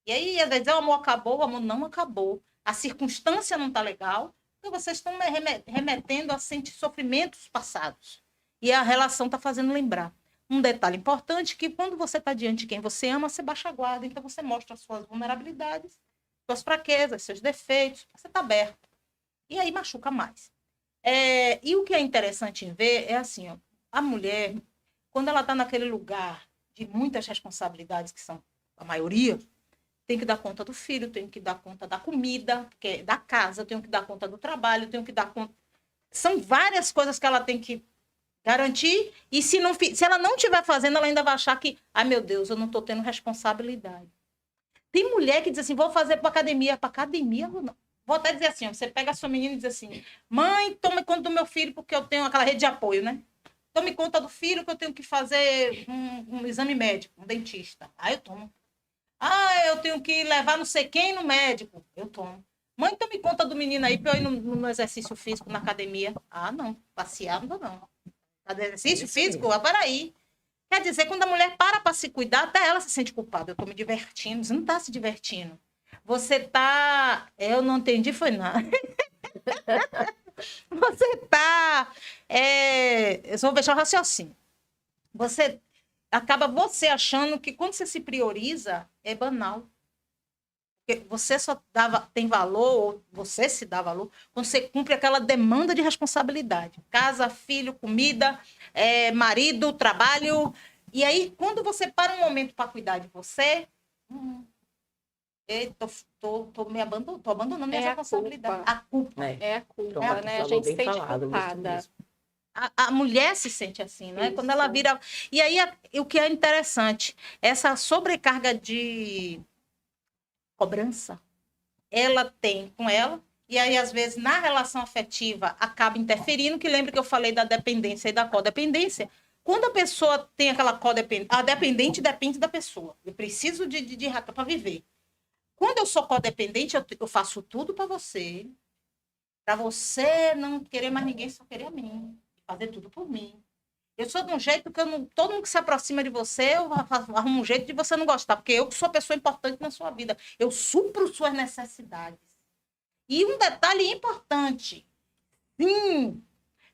E aí, às vezes, o amor acabou, o amor não acabou. A circunstância não está legal, porque vocês estão remetendo a sofrimentos passados. E a relação está fazendo lembrar. Um detalhe importante que quando você está diante de quem você ama, você baixa a guarda, então você mostra as suas vulnerabilidades, suas fraquezas, seus defeitos, você está aberto. E aí machuca mais. E o que é interessante em ver é assim, ó, a mulher, quando ela está naquele lugar de muitas responsabilidades, que são a maioria, tem que dar conta do filho, tem que dar conta da comida, da casa, tem que dar conta do trabalho, tem que dar conta... São várias coisas que ela tem que garantir, e se ela não estiver fazendo, ela ainda vai achar que, ai meu Deus, eu não estou tendo responsabilidade. Tem mulher que diz assim, vou fazer para academia. Para academia, não. Vou até dizer assim, você pega a sua menina e diz assim, mãe, tome conta do meu filho, porque eu tenho aquela rede de apoio, né? Tome conta do filho, que eu tenho que fazer um exame médico, um dentista. Aí eu tomo. Eu tenho que levar não sei quem no médico. Eu tomo. Mãe, tome conta do menino aí para eu ir no exercício físico, na academia. Não, passear não dá não. Exercício físico, peraí. Quer dizer, quando a mulher para se cuidar, até ela se sente culpada. Eu estou me divertindo. Você não está se divertindo. Você está... Eu não entendi, foi nada. Você está... Eu vou fechar o raciocínio. Você acaba achando que quando você se prioriza, é banal. Porque você só tem valor, ou você se dá valor, quando você cumpre aquela demanda de responsabilidade. Casa, filho, comida, marido, trabalho. E aí, quando você para um momento para cuidar de você, tô abandonando minha responsabilidade. A culpa. É a culpa, Pronto, né? A falou gente bem se sente falado, isso culpada. mesmo. A mulher se sente assim, né? Isso. Quando ela vira... E aí, o que é interessante, essa sobrecarga de cobrança, ela tem com ela, e aí, às vezes, na relação afetiva, acaba interferindo, que lembra que eu falei da dependência e da codependência. Quando a pessoa tem aquela codependência, a dependente depende da pessoa. Eu preciso de raca para viver. Quando eu sou codependente, eu faço tudo para você não querer mais ninguém, só querer a mim, fazer tudo por mim. Eu sou de um jeito que todo mundo que se aproxima de você, eu arrumo um jeito de você não gostar, porque eu sou a pessoa importante na sua vida. Eu supro suas necessidades. E um detalhe importante. Sim,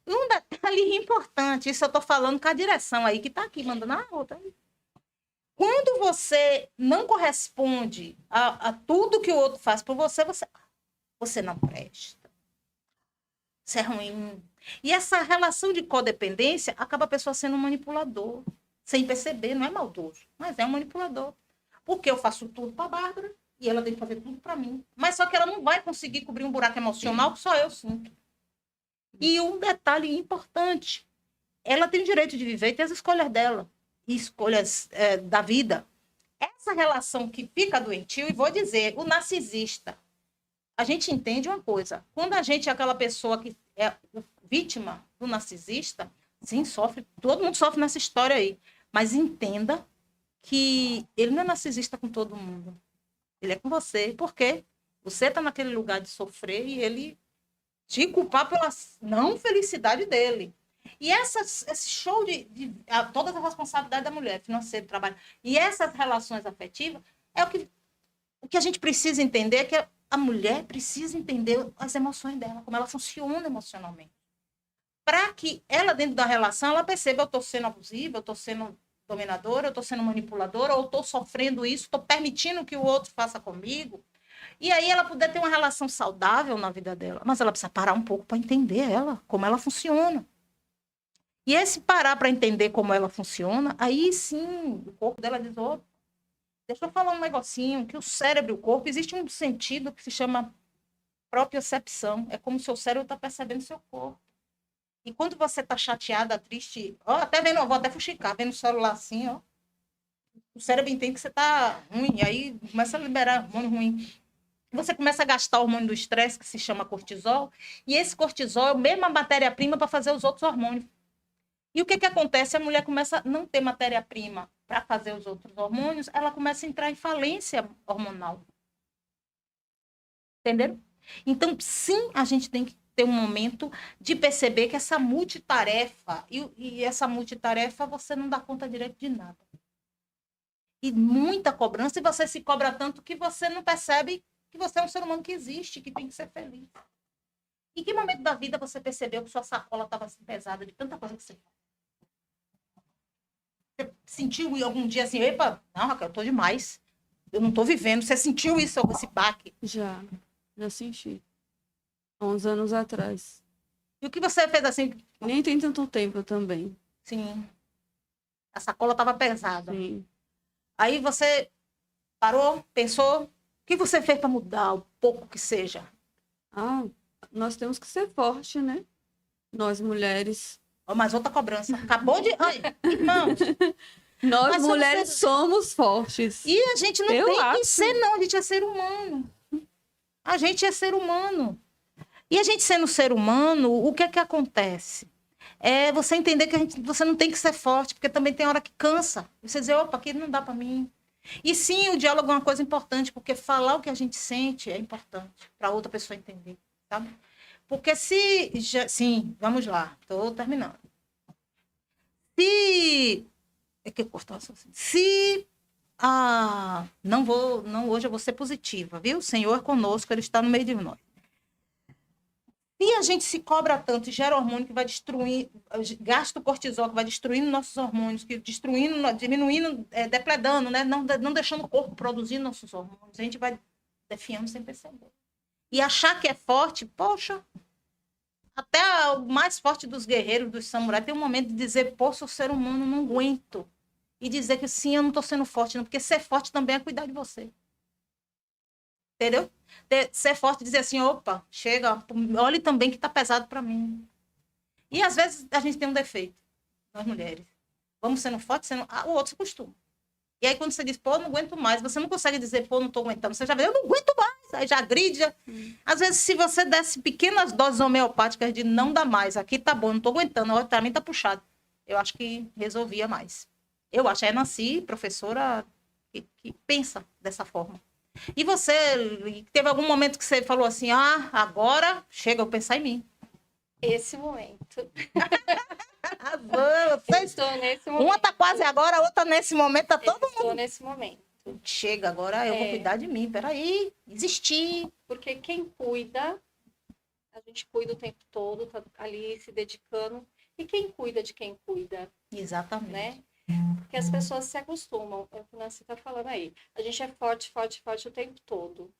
um detalhe importante. Isso eu estou falando com a direção aí, que está aqui, mandando a outra. Quando você não corresponde a tudo que o outro faz por você, você não presta. Você é ruim. E essa relação de codependência acaba a pessoa sendo um manipulador, sem perceber, não é maldoso, mas é um manipulador. Porque eu faço tudo para a Bárbara e ela tem que fazer tudo para mim. Mas só que ela não vai conseguir cobrir um buraco emocional que só eu sinto. E um detalhe importante, ela tem o direito de viver e ter as escolhas dela, escolhas da vida. Essa relação que fica doentio, e vou dizer, o narcisista, a gente entende uma coisa, quando a gente é aquela pessoa que é vítima do narcisista, sim, sofre, todo mundo sofre nessa história aí, mas entenda que ele não é narcisista com todo mundo, ele é com você, porque você está naquele lugar de sofrer e ele te culpar pela não felicidade dele. E esse show de todas as responsabilidades da mulher, financeiro, trabalho, e essas relações afetivas, é o que a gente precisa entender, que a mulher precisa entender as emoções dela, como ela funciona emocionalmente. Para que ela, dentro da relação, ela perceba, eu estou sendo abusiva, eu estou sendo dominadora, eu estou sendo manipuladora, ou estou sofrendo isso, estou permitindo que o outro faça comigo. E aí ela poder ter uma relação saudável na vida dela. Mas ela precisa parar um pouco para entender ela, como ela funciona. E esse parar para entender como ela funciona, aí sim, o corpo dela diz, deixa eu falar um negocinho, que o cérebro e o corpo, existe um sentido que se chama propriocepção. É como o seu cérebro está percebendo o seu corpo. E quando você está chateada, triste, até vendo, vou até fuxicar, vendo o celular assim, o cérebro entende que você está ruim, e aí começa a liberar hormônio ruim. Você começa a gastar o hormônio do estresse, que se chama cortisol, e esse cortisol é a mesma matéria-prima para fazer os outros hormônios. E o que acontece? A mulher começa a não ter matéria-prima para fazer os outros hormônios, ela começa a entrar em falência hormonal. Entenderam? Então, sim, a gente tem que ter um momento de perceber que essa multitarefa, e essa multitarefa você não dá conta direito de nada. E muita cobrança, e você se cobra tanto que você não percebe que você é um ser humano que existe, que tem que ser feliz. Em que momento da vida você percebeu que sua sacola estava assim, pesada de tanta coisa que você faz? Você sentiu algum dia assim, epa, não, Raquel, eu tô demais. Eu não tô vivendo. Você sentiu isso, esse baque? Já senti. Há uns anos atrás. E o que você fez assim? Nem tem tanto tempo também. Sim. A sacola estava pesada. Sim. Aí você parou, pensou, o que você fez para mudar o pouco que seja? Ah, nós temos que ser forte, né? Nós mulheres. Ó, mais outra cobrança. Acabou de. Ai, irmãos. Nós Mas mulheres você- somos fortes. E a gente não Eu tem que acho. ser, não. A gente é ser humano. A gente é ser humano. E a gente sendo ser humano, o que é que acontece? É você entender que você não tem que ser forte, porque também tem hora que cansa. Você dizer, opa, aqui não dá para mim. E sim, o diálogo é uma coisa importante, porque falar o que a gente sente é importante para outra pessoa entender, sabe? Porque sim, vamos lá, estou terminando. É que eu cortou o raciocínio. Hoje eu vou ser positiva, viu? O Senhor é conosco, Ele está no meio de nós. Se a gente se cobra tanto e gera hormônio que vai destruir, gasta o cortisol que vai destruindo nossos hormônios, que destruindo, diminuindo, depredando, né? Não deixando o corpo produzir nossos hormônios, a gente vai definhando sem perceber. E achar que é forte, poxa, até o mais forte dos guerreiros, dos samurais, tem um momento de dizer, pô, sou ser humano, não aguento. E dizer que sim, eu não estou sendo forte, não, porque ser forte também é cuidar de você. Entendeu? Ser forte e dizer assim, opa, chega, olhe também que está pesado para mim. E às vezes a gente tem um defeito, nós mulheres. Vamos sendo fortes, o outro se acostuma. E aí quando você diz, pô, não aguento mais, você não consegue dizer, pô, não estou aguentando. Você já vê, eu não aguento mais, aí já agride. Às vezes, se você desse pequenas doses homeopáticas de não dá mais, aqui tá bom, não estou aguentando, para mim tá puxado. Eu acho que resolvia mais. Eu acho, é Nancy, professora, que pensa dessa forma. E você, teve algum momento que você falou assim, agora chega eu pensar em mim. Esse momento. Vocês, Estou nesse momento. uma tá quase agora, a outra nesse momento, tá todo mundo. Estou nesse momento. Chega, agora eu vou cuidar de mim, peraí, existir. Porque quem cuida, a gente cuida o tempo todo, tá ali se dedicando. E quem cuida de quem cuida, Exatamente. né? Porque as pessoas se acostumam, é o que o Nancy está falando aí. A gente é forte, forte, forte o tempo todo.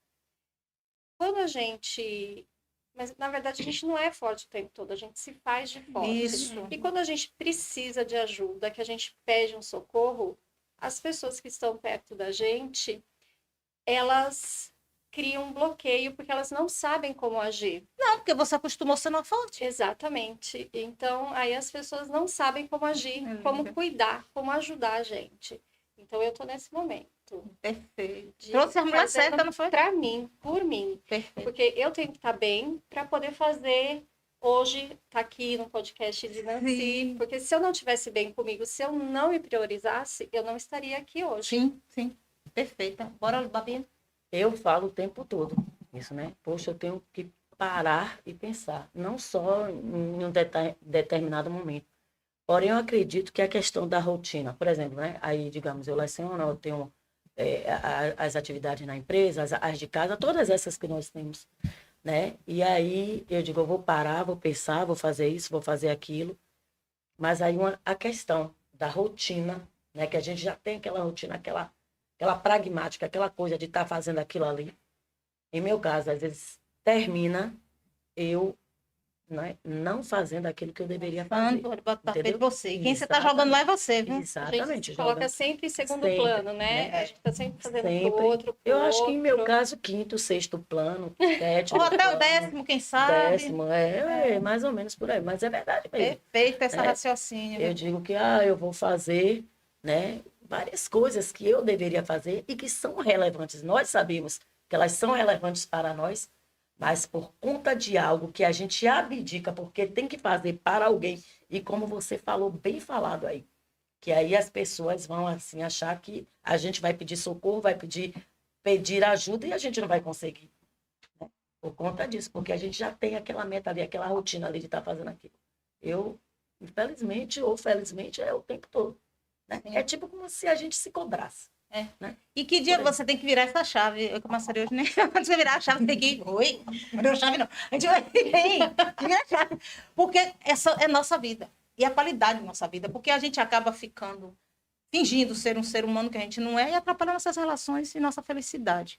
Quando a gente... Mas, na verdade, a gente não é forte o tempo todo, a gente se faz de forte. Isso. E quando a gente precisa de ajuda, que a gente pede um socorro, as pessoas que estão perto da gente, elas criam um bloqueio, porque elas não sabem como agir. Não, porque você acostumou sendo forte. Exatamente. Então, aí as pessoas não sabem como agir, como cuidar, como ajudar a gente. Então, eu tô nesse momento. Perfeito. de Trouxe a mulher fazendo certa, não foi? Pra mim, por mim. Perfeito. Porque eu tenho que estar bem para poder fazer hoje, tá aqui no podcast de Nancy. Sim. Porque se eu não estivesse bem comigo, se eu não me priorizasse, eu não estaria aqui hoje. Sim, sim. Perfeita. Bora, Babi. Eu falo o tempo todo isso, né? Poxa, eu tenho que parar e pensar, não só em um determinado momento. Porém, eu acredito que a questão da rotina, por exemplo, né? Aí, digamos, eu leciono, eu tenho as atividades na empresa, as de casa, todas essas que nós temos, né? E aí eu digo, eu vou parar, vou pensar, vou fazer isso, vou fazer aquilo. Mas aí a questão da rotina, né? Que a gente já tem aquela rotina, aquela pragmática, aquela coisa de estar fazendo aquilo ali. Em meu caso, às vezes termina eu, né, não fazendo aquilo que eu deveria fazer. Botar Entendeu? de você. E quem você tá jogando lá é você, viu? A gente Exatamente. se coloca jogando sempre em segundo sempre, plano, né? né? A gente tá sempre fazendo sempre. pro outro, pro Eu acho que em meu outro. caso, quinto, sexto plano, sétimo Ou até o plano, 10º, quem sabe. décimo, mais ou menos por aí. Mas é verdade mesmo. Perfeito esse É. raciocínio. Eu digo que eu vou fazer, né, várias coisas que eu deveria fazer e que são relevantes. Nós sabemos que elas são relevantes para nós, mas por conta de algo que a gente abdica, porque tem que fazer para alguém, e como você falou, bem falado aí, Que aí as pessoas vão assim achar que a gente vai pedir socorro, vai pedir ajuda e a gente não vai conseguir. Né? Por conta disso, porque a gente já tem aquela meta ali, aquela rotina ali de estar fazendo aquilo. Eu, infelizmente ou felizmente, é o tempo todo. Né? É tipo como se a gente se cobrasse. Né? E que dia você tem que virar essa chave? Eu começaria hoje, né? Antes de virar a chave, tem que ir. Oi, não virou chave, não. A gente vai virar a chave. Porque essa é nossa vida. E a qualidade da nossa vida. Porque a gente acaba ficando, fingindo ser um ser humano que a gente não é e atrapalhando nossas relações e nossa felicidade.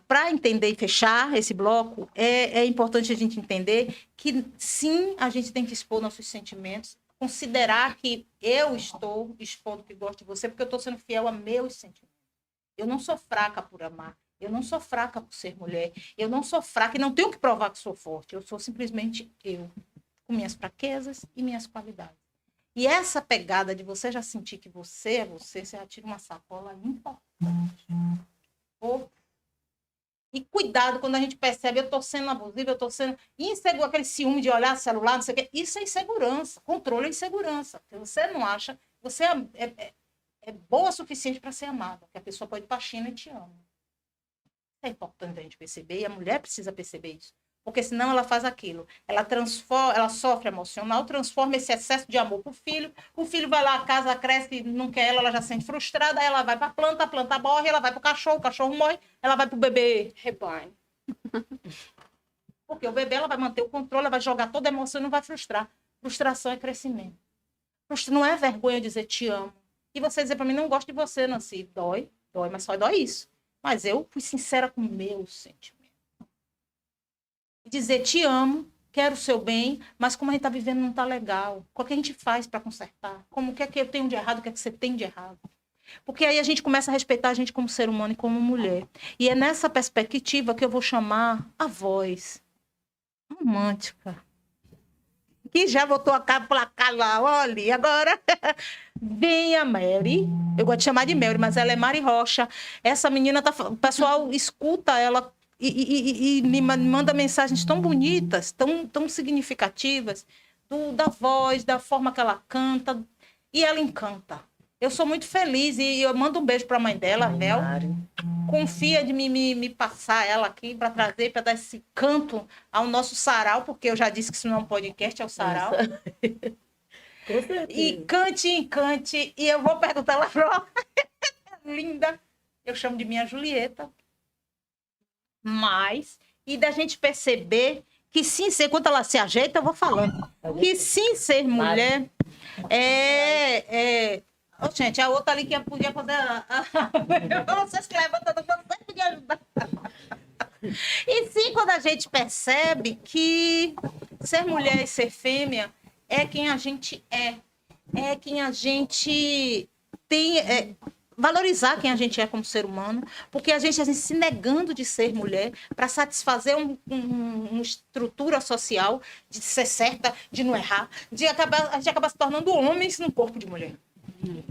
Para entender e fechar esse bloco, é importante a gente entender que, sim, a gente tem que expor nossos sentimentos, considerar que eu estou expondo que gosto de você, porque eu estou sendo fiel a meus sentimentos. Eu não sou fraca por amar, eu não sou fraca por ser mulher, eu não sou fraca e não tenho que provar que sou forte, eu sou simplesmente eu, com minhas fraquezas e minhas qualidades. E essa pegada de você já sentir que você é você já tira uma sacola importante. E cuidado quando a gente percebe, eu estou sendo abusiva, eu estou sendo insegura, aquele ciúme de olhar celular, não sei o quê. Isso é insegurança, controle é insegurança. Porque você não acha que você é boa o suficiente para ser amada, que a pessoa pode ir para a China e te ama. É importante a gente perceber, e a mulher precisa perceber isso. Porque senão ela faz aquilo. Ela sofre emocional, transforma esse excesso de amor para o filho vai lá, a casa cresce, não quer ela já se sente frustrada, aí ela vai para a planta morre, ela vai para o cachorro morre, ela vai para o bebê reborn. Porque o bebê ela vai manter o controle, ela vai jogar toda a emoção e não vai frustrar. Frustração é crescimento. Não é vergonha dizer te amo. E você dizer para mim, não gosto de você, Nancy. Dói, mas só dói isso. Mas eu fui sincera com o meu sentimento. Dizer te amo, quero o seu bem, mas como a gente está vivendo não está legal. O que a gente faz para consertar? O que é que eu tenho de errado, o que é que você tem de errado? Porque aí a gente começa a respeitar a gente como ser humano e como mulher. E é nessa perspectiva que eu vou chamar a voz romântica. Que já botou a cara pra cá lá, olha, agora vem a Mary. Eu gosto de chamar de Mary, mas ela é Mari Rocha. Essa menina, o pessoal escuta ela e me manda mensagens tão bonitas, tão significativas, da voz, da forma que ela canta, e ela encanta. Eu sou muito feliz e eu mando um beijo para a mãe dela, Vel. Confia de me passar ela aqui para trazer, para dar esse canto ao nosso sarau, porque eu já disse que isso não é um podcast, é o sarau. Com certeza. E cante, e eu vou perguntar lá para linda, eu chamo de minha Julieta. Mas, e da gente perceber que sim ser, quando ela se ajeita, eu vou falando, que sim ser mulher Oh, gente, a outra ali que podia fazer vocês que levantam, você podia ajudar. E sim, quando a gente percebe que ser mulher e ser fêmea é quem a gente é quem a gente tem... valorizar quem a gente é como ser humano, porque a gente se negando de ser mulher para satisfazer uma estrutura social de ser certa, de não errar, a gente acaba se tornando homens num corpo de mulher.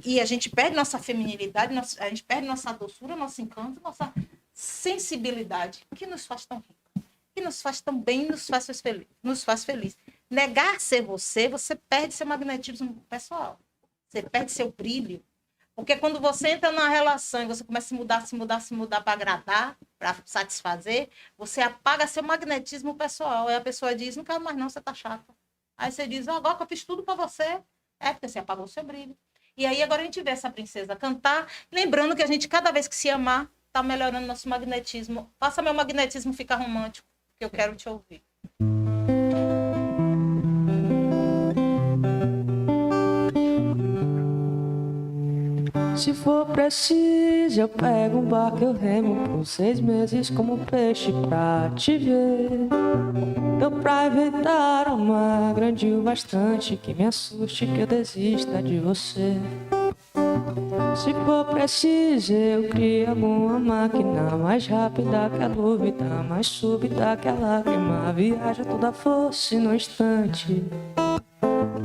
E a gente perde nossa feminilidade, a gente perde nossa doçura, nosso encanto, nossa sensibilidade, que nos faz tão rica, que nos faz tão bem, nos faz feliz. Negar ser você perde seu magnetismo pessoal, você perde seu brilho. Porque quando você entra numa relação e você começa a se mudar para agradar, para satisfazer, você apaga seu magnetismo pessoal. Aí a pessoa diz, não quero mais não, você tá chata. Aí você diz, agora que eu fiz tudo para você. Porque você apagou o seu brilho. E aí agora a gente vê essa princesa cantar, lembrando que a gente, cada vez que se amar, tá melhorando nosso magnetismo. Faça meu magnetismo ficar romântico, que eu quero te ouvir. Se for preciso, eu pego um barco, eu remo por 6 meses como um peixe pra te ver. Eu pra evitar o mar grande o bastante que me assuste, que eu desista de você. Se for preciso, eu crio alguma máquina mais rápida que a dúvida, mais súbita que a lágrima, viaja toda a força e no instante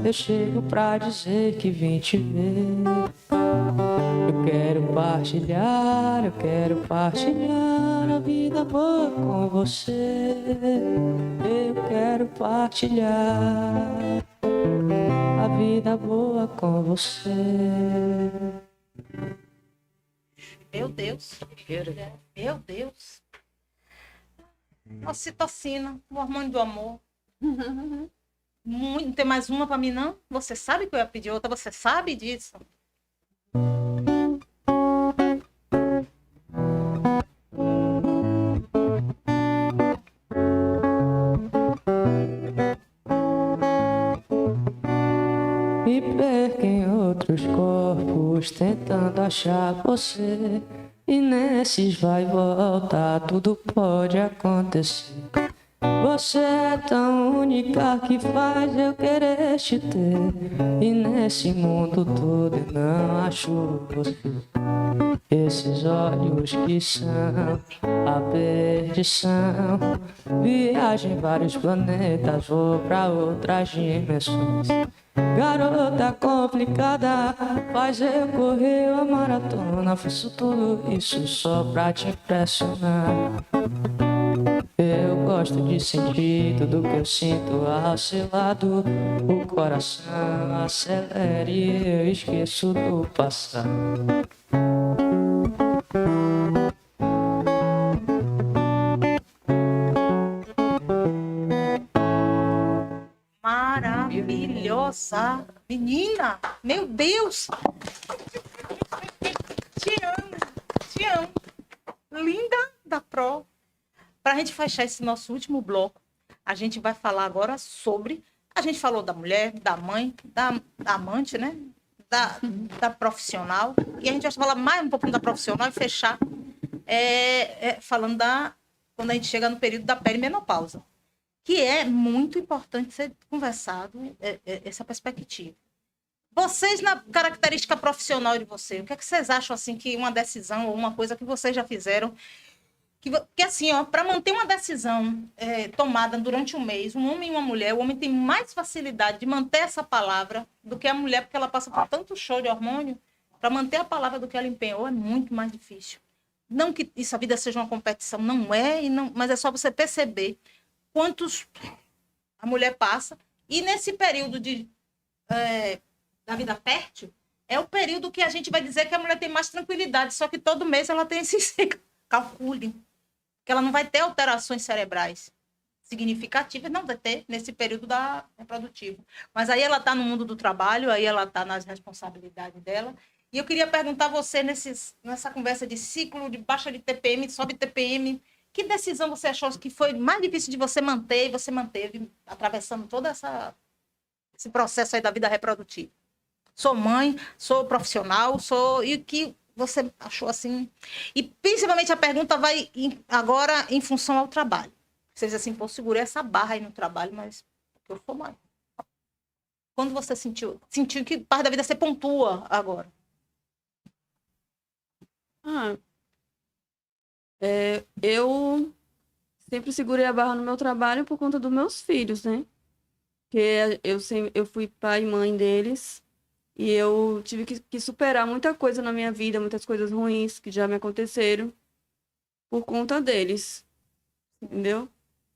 eu chego pra dizer que vim te ver. Eu quero partilhar a vida boa com você. Eu quero partilhar a vida vida boa com você. Meu Deus. Meu Deus. Ocitocina, o hormônio do amor. Não tem mais uma pra mim, não? Você sabe que eu ia pedir outra, você sabe disso? Me perco em outros corpos tentando achar você. E nesses vai e volta tudo pode acontecer. Você é tão única que faz eu querer te ter. E nesse mundo todo eu não acho você. Esses olhos que são a perdição. Viajo em vários planetas, vou pra outras dimensões. Garota complicada, faz eu correr uma maratona. Faço tudo isso só pra te impressionar. Eu gosto de sentir tudo que eu sinto ao seu lado. O coração acelera e eu esqueço do passado. Maravilhosa. Menina, meu Deus. Te amo, te amo. Linda da Pro. Para a gente fechar esse nosso último bloco, a gente vai falar agora sobre... A gente falou da mulher, da mãe, da amante, né? Da profissional. E a gente vai falar mais um pouquinho da profissional e fechar falando quando a gente chega no período da perimenopausa, que é muito importante ser conversado essa perspectiva. Vocês, na característica profissional de você, o que é que vocês acham assim, que uma decisão ou uma coisa que vocês já fizeram, que assim, ó, para manter uma decisão tomada durante um mês, um homem e uma mulher, o homem tem mais facilidade de manter essa palavra do que a mulher, porque ela passa por tanto show de hormônio, para manter a palavra do que ela empenhou é muito mais difícil. Não que isso, a vida seja uma competição, não é, mas é só você perceber quantos a mulher passa, e nesse período da vida fértil, é o período que a gente vai dizer que a mulher tem mais tranquilidade, só que todo mês ela tem esse calcule, que ela não vai ter alterações cerebrais significativas, não vai ter nesse período reprodutivo. Mas aí ela está no mundo do trabalho, aí ela está nas responsabilidades dela. E eu queria perguntar a você, nessa conversa de ciclo, de baixa de TPM, sobe TPM, que decisão você achou que foi mais difícil de você manter e você manteve, atravessando todo esse processo aí da vida reprodutiva? Sou mãe, sou profissional, e o que você achou assim? E principalmente a pergunta vai agora em função ao trabalho. Vocês assim, pô, segurei essa barra aí no trabalho, mas porque eu sou mãe. Quando você sentiu que parte da vida você pontua agora? Eu sempre segurei a barra no meu trabalho por conta dos meus filhos, né? Porque eu fui pai e mãe deles e eu tive que superar muita coisa na minha vida, muitas coisas ruins que já me aconteceram por conta deles, entendeu?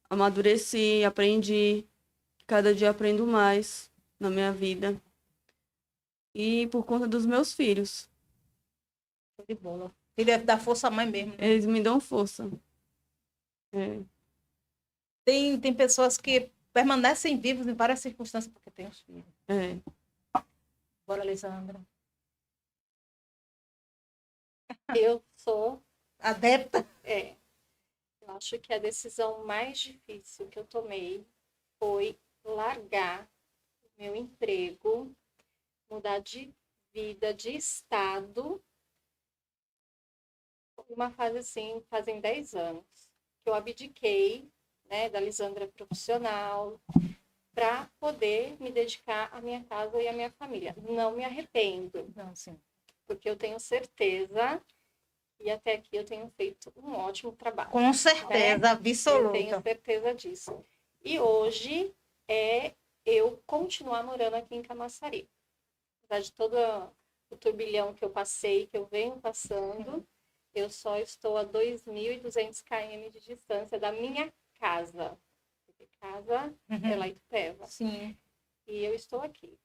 Amadureci, aprendi, cada dia aprendo mais na minha vida e por conta dos meus filhos. De bola. Ele deve dar força à mãe mesmo. Né? Eles me dão força. Tem pessoas que permanecem vivos em várias circunstâncias porque têm os filhos. Bora, Lisandra. Eu sou adepta. Eu acho que a decisão mais difícil que eu tomei foi largar o meu emprego, mudar de vida, de estado. Uma fase assim, fazem 10 anos, que eu abdiquei, né, da Lisandra profissional, para poder me dedicar à minha casa e à minha família. Não me arrependo. Não, sim. Porque eu tenho certeza, e até aqui eu tenho feito um ótimo trabalho. Com certeza, absoluta. Eu tenho certeza disso. E hoje eu continuar morando aqui em Camaçari. Apesar de todo o turbilhão que eu passei, que eu venho passando, eu só estou a 2.200 km de distância da minha casa. Porque casa é lá em Itupeva. Sim. E eu estou aqui.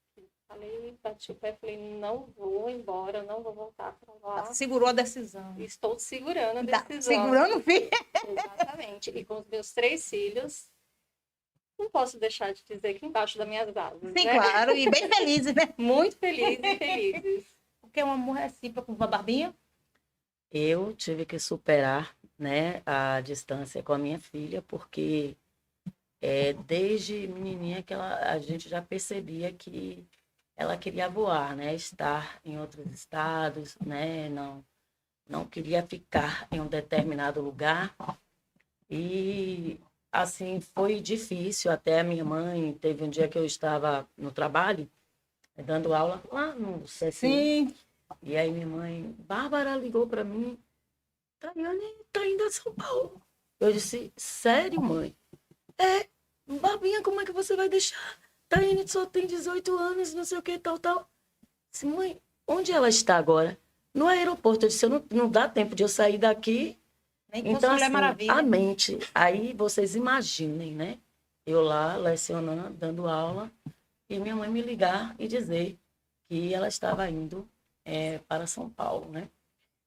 Falei, bati o pé, falei, não vou embora, não vou voltar para lá. Segurou a decisão. Estou segurando a Tá decisão. segurando, filho? Exatamente. E com os meus 3 filhos, não posso deixar de dizer que embaixo das minhas asas, Sim, né? claro. E bem felizes, né? Muito felizes e felizes. Porque é um amor recíproco com a Barbinha. Eu tive que superar, né, a distância com a minha filha, porque desde menininha que a gente já percebia que ela queria voar, né, estar em outros estados, né, não queria ficar em um determinado lugar. E, assim, foi difícil. Até a minha mãe, teve um dia que eu estava no trabalho, dando aula lá no CCI. Sim. E aí minha mãe, Bárbara, ligou para mim, Tayane tá indo a São Paulo. Eu disse, sério, mãe? Barbinha, como é que você vai deixar? Tayane só tem 18 anos, não sei o que, tal. Eu disse, mãe, onde ela está agora? No aeroporto. Eu disse, não dá tempo de eu sair daqui. Nem com Então, Mulher assim, Maravilha. a mente, aí vocês imaginem, né? Eu lá, lecionando, dando aula, e minha mãe me ligar e dizer que ela estava indo para São Paulo, né?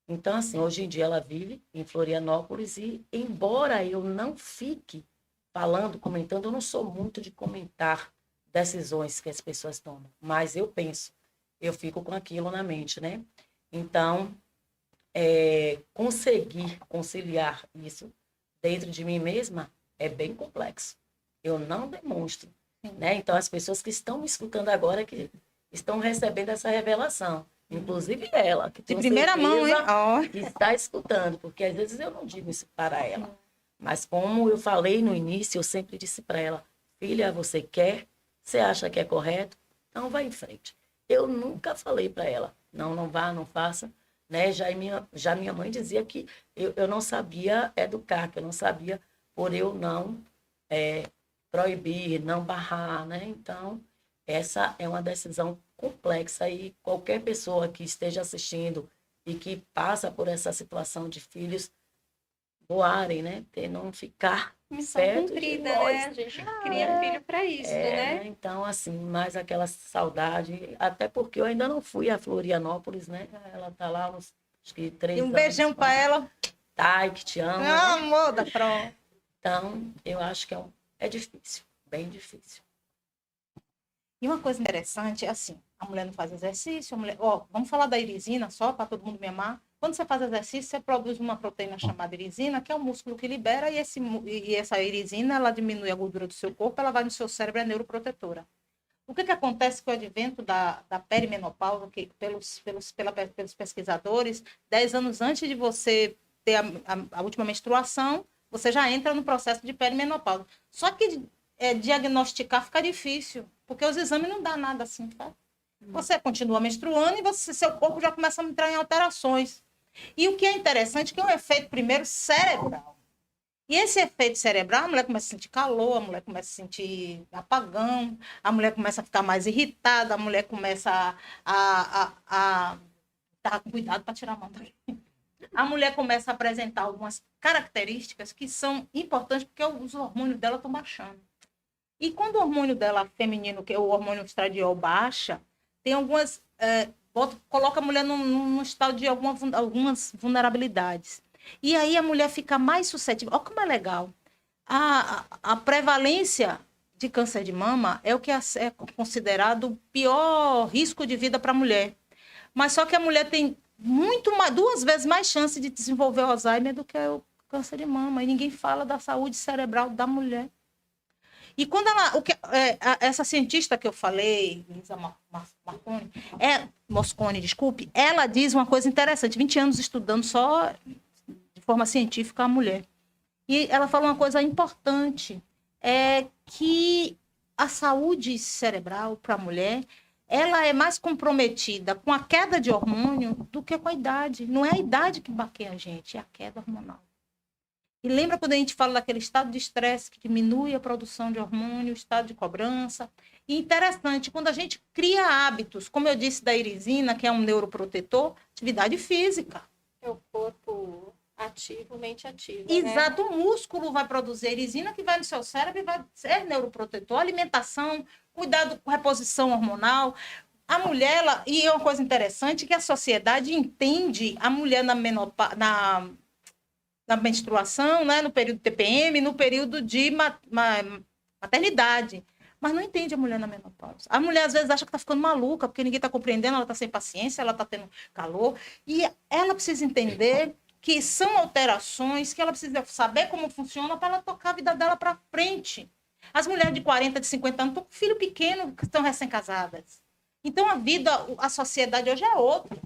Então, assim, hoje em dia ela vive em Florianópolis e, embora eu não fique falando, comentando, eu não sou muito de comentar decisões que as pessoas tomam, mas eu penso, eu fico com aquilo na mente, né? Então, conseguir conciliar isso dentro de mim mesma é bem complexo. Eu não demonstro, né? Então, as pessoas que estão me escutando agora, que estão recebendo essa revelação, inclusive ela, que De tenho primeira mão, hein? certeza Ó. que está escutando, porque às vezes eu não digo isso para ela. Mas como eu falei no início, eu sempre disse para ela, filha, você quer? Você acha que é correto? Então vai em frente. Eu nunca falei para ela, não vá, não faça. Né? Já minha mãe dizia que eu não sabia educar, que eu não sabia por eu não proibir, não barrar. Né? Então, essa é uma decisão complexa e qualquer pessoa que esteja assistindo e que passa por essa situação de filhos voarem, né? Não ficar Missão perto cumprida, de nós. né? A gente cria filho para isso, né? Então, assim, mais aquela saudade, até porque eu ainda não fui a Florianópolis, né? Ela tá lá uns, acho que 3 E um anos. beijão pra ela. Thay, que te ama. Meu né? amor da Pro. Então, eu acho que é difícil, bem difícil. E uma coisa interessante é assim, a mulher não faz exercício, a mulher... Ó, vamos falar da irisina só, para todo mundo me amar. Quando você faz exercício, você produz uma proteína chamada irisina, que é o músculo que libera, e essa irisina, ela diminui a gordura do seu corpo, ela vai no seu cérebro, é neuroprotetora. O que acontece com o advento da perimenopausa, que pelos pesquisadores, 10 anos antes de você ter a última menstruação, você já entra no processo de perimenopausa. Só que diagnosticar fica difícil, porque os exames não dão nada assim, tá? Você continua menstruando e seu corpo já começa a entrar em alterações. E o que é interessante é que é um efeito, primeiro, cerebral. E esse efeito cerebral, a mulher começa a sentir calor, a mulher começa a sentir apagão, a mulher começa a ficar mais irritada, a mulher começa a cuidado para tirar a mão daqui. A mulher começa a apresentar algumas características que são importantes porque os hormônios dela estão baixando. E quando o hormônio dela feminino, que é o hormônio estradiol, baixa, tem algumas... coloca a mulher num estado de algumas vulnerabilidades. E aí a mulher fica mais suscetível. Olha como é legal. A prevalência de câncer de mama é o que é considerado o pior risco de vida para a mulher. Mas só que a mulher tem 2 vezes mais chance de desenvolver o Alzheimer do que o câncer de mama. E ninguém fala da saúde cerebral da mulher. E quando essa cientista que eu falei, Lisa Mosconi, desculpe, ela diz uma coisa interessante, 20 anos estudando só de forma científica a mulher. E ela fala uma coisa importante, que a saúde cerebral para a mulher, ela é mais comprometida com a queda de hormônio do que com a idade. Não é a idade que baqueia a gente, é a queda hormonal. E lembra quando a gente fala daquele estado de estresse que diminui a produção de hormônio, o estado de cobrança? E interessante, quando a gente cria hábitos, como eu disse da irisina, que é um neuroprotetor, atividade física. É o corpo ativo, mente ativa. Exato, né? O músculo vai produzir irisina que vai no seu cérebro e vai ser neuroprotetor. Alimentação, cuidado com reposição hormonal, a mulher, e é uma coisa interessante que a sociedade entende a mulher na menstruação, né, no período TPM, no período de maternidade, mas não entende a mulher na menopausa. A mulher às vezes acha que está ficando maluca, porque ninguém está compreendendo, ela está sem paciência, ela está tendo calor, e ela precisa entender que são alterações, que ela precisa saber como funciona para ela tocar a vida dela para frente. As mulheres de 40, de 50 anos estão com filho pequeno, que estão recém-casadas. Então, a sociedade hoje é outra.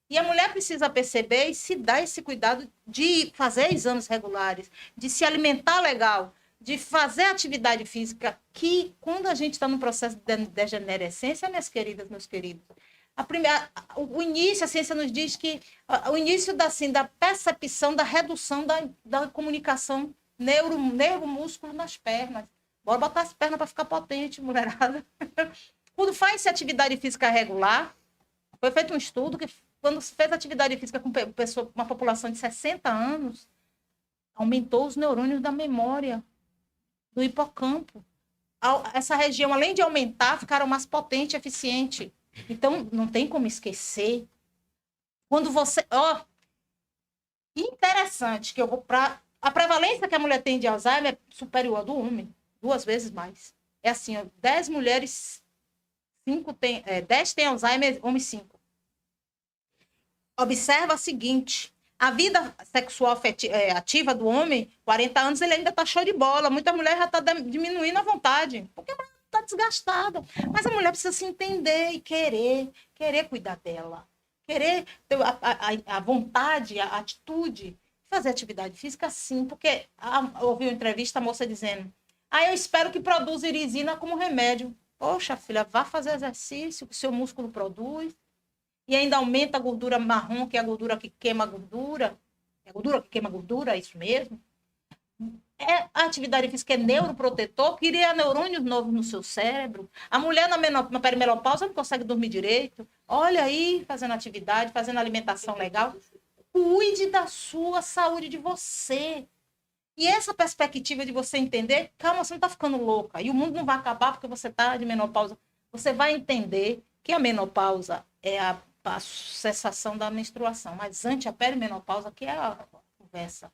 E a mulher precisa perceber e se dar esse cuidado de fazer exames regulares, de se alimentar legal, de fazer atividade física, que quando a gente está no processo de degenerescência, minhas queridas, meus queridos, o início, a ciência nos diz que o início da percepção, da redução da comunicação nervo-músculo nas pernas. Bora botar as pernas para ficar potente, mulherada. Quando faz atividade física regular, foi feito um estudo que quando se fez atividade física com uma população de 60 anos, aumentou os neurônios da memória, do hipocampo. Essa região, além de aumentar, ficaram mais potente e eficiente. Então, não tem como esquecer. Quando você... interessante que eu vou para... A prevalência que a mulher tem de Alzheimer é superior ao do homem, 2 vezes mais. É assim, 10 mulheres, 10 têm Alzheimer, homem 5. Observa o seguinte, a vida sexual ativa do homem, 40 anos, ele ainda está show de bola. Muita mulher já está diminuindo a vontade, porque a mulher está desgastada. Mas a mulher precisa se entender e querer cuidar dela. Querer ter a vontade, a atitude, fazer atividade física sim, porque eu ouvi uma entrevista, a moça dizendo, eu espero que produza irisina como remédio. Poxa, filha, vá fazer exercício, que o seu músculo produz. E ainda aumenta a gordura marrom, que é a gordura que queima a gordura. É a gordura que queima a gordura, é isso mesmo. A atividade física é neuroprotetor, cria neurônios novos no seu cérebro. A mulher na perimenopausa não consegue dormir direito. Olha aí, fazendo atividade, fazendo alimentação legal. Cuide da sua saúde, de você. E essa perspectiva de você entender, calma, você não está ficando louca. E o mundo não vai acabar porque você está de menopausa. Você vai entender que a menopausa é a cessação da menstruação. Mas antes, a perimenopausa, que é a conversa.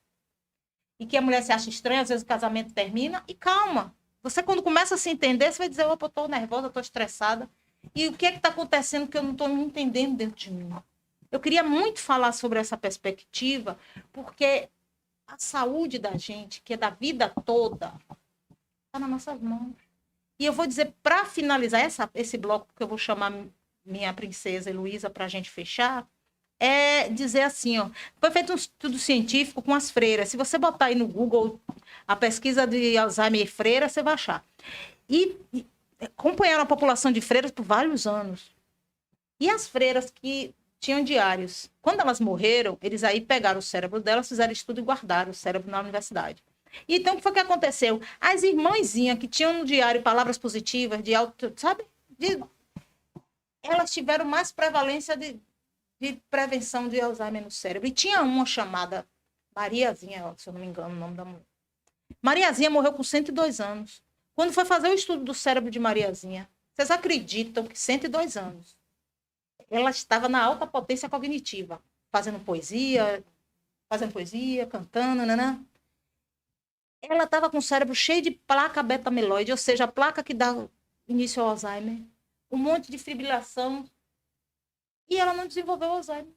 E que a mulher se acha estranha, às vezes o casamento termina. E calma. Você, quando começa a se entender, você vai dizer, opa, eu estou nervosa, estou estressada. E o que é que está acontecendo que eu não estou me entendendo dentro de mim? Eu queria muito falar sobre essa perspectiva, porque a saúde da gente, que é da vida toda, está nas nossas mãos. E eu vou dizer, para finalizar esse bloco, que eu vou chamar minha princesa Heloísa para a gente fechar, é dizer assim, foi feito um estudo científico com as freiras. Se você botar aí no Google a pesquisa de Alzheimer e freira, você vai achar. E acompanharam a população de freiras por vários anos. E as freiras que tinham diários, quando elas morreram, eles aí pegaram o cérebro delas, fizeram estudo e guardaram o cérebro na universidade. E então, o que foi que aconteceu? As irmãzinhas que tinham no diário palavras positivas, de auto, sabe? Elas tiveram mais prevalência de prevenção de Alzheimer no cérebro. E tinha uma chamada Mariazinha, se eu não me engano o nome da mulher. Mariazinha morreu com 102 anos. Quando foi fazer o estudo do cérebro de Mariazinha, vocês acreditam que 102 anos ela estava na alta potência cognitiva, fazendo poesia, cantando, nanã. Ela estava com o cérebro cheio de placa beta-amiloide, ou seja, a placa que dá início ao Alzheimer, um monte de fibrilação, e ela não desenvolveu Alzheimer.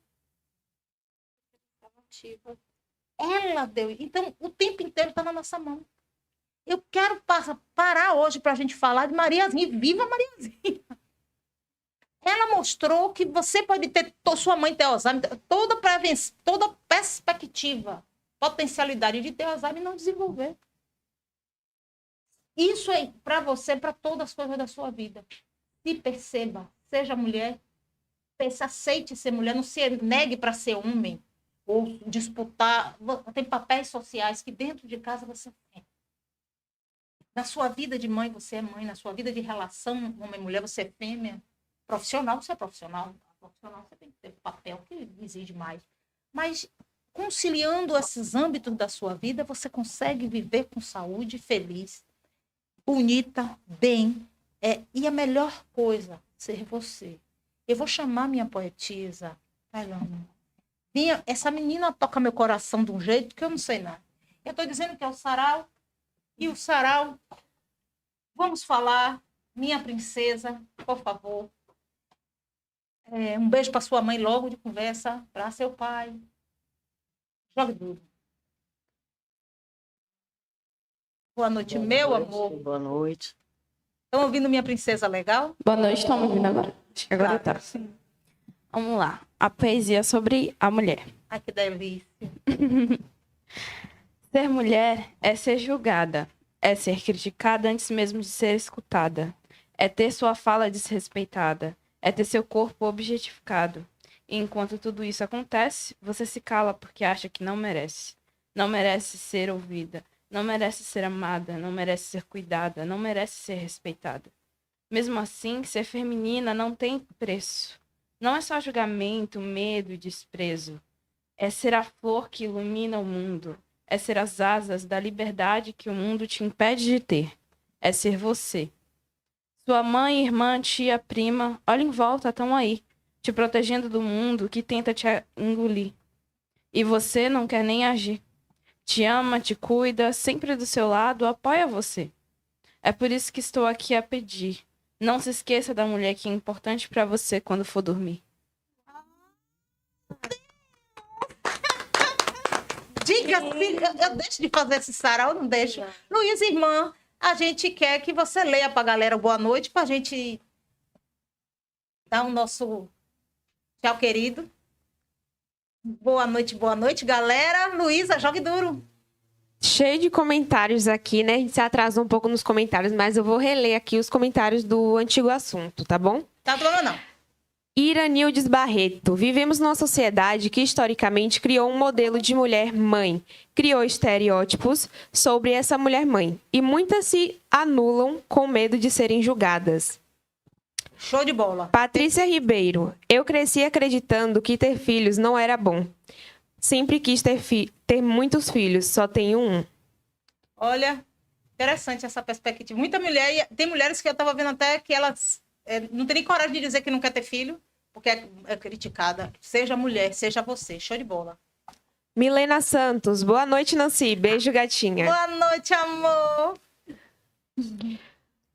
Ela deu. Então, o tempo inteiro está na nossa mão. Eu quero parar hoje para a gente falar de Mariazinha. Viva Mariazinha! Ela mostrou que você pode ter, sua mãe ter Alzheimer, toda prevenção, toda perspectiva, potencialidade de ter Alzheimer e não desenvolver. Isso é para você, para todas as coisas da sua vida. Se perceba, seja mulher, aceite ser mulher, não se negue para ser homem, ou disputar. Tem papéis sociais que dentro de casa você tem. Na sua vida de mãe, você é mãe. Na sua vida de relação homem-mulher, você é fêmea. Profissional, você é profissional. Profissional, você tem que ter papel que exige mais. Mas, conciliando esses âmbitos da sua vida, você consegue viver com saúde, feliz, bonita, bem. E a melhor coisa, ser você. Eu vou chamar minha poetisa. Tailândia. Essa menina toca meu coração de um jeito que eu não sei nada. Eu estou dizendo que é o sarau. E o sarau, vamos falar, minha princesa, por favor. Um beijo para sua mãe logo de conversa, para seu pai. Jogue duro. Boa noite, meu amor. Boa noite. Estão ouvindo minha princesa legal? Boa noite, estão me ouvindo agora? Acho que agora tá. Vamos lá. A poesia sobre a mulher. Ai, que delícia. Ser mulher é ser julgada, é ser criticada antes mesmo de ser escutada, é ter sua fala desrespeitada, é ter seu corpo objetificado. E enquanto tudo isso acontece, você se cala porque acha que não merece. Não merece ser ouvida, não merece ser amada, não merece ser cuidada, não merece ser respeitada. Mesmo assim, ser feminina não tem preço. Não é só julgamento, medo e desprezo. É ser a flor que ilumina o mundo. É ser as asas da liberdade que o mundo te impede de ter. É ser você. Sua mãe, irmã, tia, prima, olha em volta, estão aí, te protegendo do mundo que tenta te engolir. E você não quer nem agir. Te ama, te cuida, sempre do seu lado, apoia você. É por isso que estou aqui a pedir. Não se esqueça da mulher que é importante para você quando for dormir. Diga, filha, eu deixo de fazer esse sarau, não deixo. Luiz, irmã, a gente quer que você leia para a galera boa noite, para a gente dar o nosso tchau, querido. Boa noite, galera. Luísa, jogue duro. Cheio de comentários aqui, né? A gente se atrasou um pouco nos comentários, mas eu vou reler aqui os comentários do antigo assunto, tá bom? Tá falando não. Iranildes Barreto. Vivemos numa sociedade que historicamente criou um modelo de mulher-mãe. Criou estereótipos sobre essa mulher-mãe. E muitas se anulam com medo de serem julgadas. Show de bola. Patrícia Ribeiro. Eu cresci acreditando que ter filhos não era bom. Sempre quis ter muitos filhos, só tenho um. Olha, interessante essa perspectiva. Muita mulher, tem mulheres que eu estava vendo até que elas não tem nem coragem de dizer que não quer ter filho, porque é criticada. Seja mulher, seja você. Show de bola. Milena Santos. Boa noite, Nancy. Beijo, gatinha. Boa noite, amor.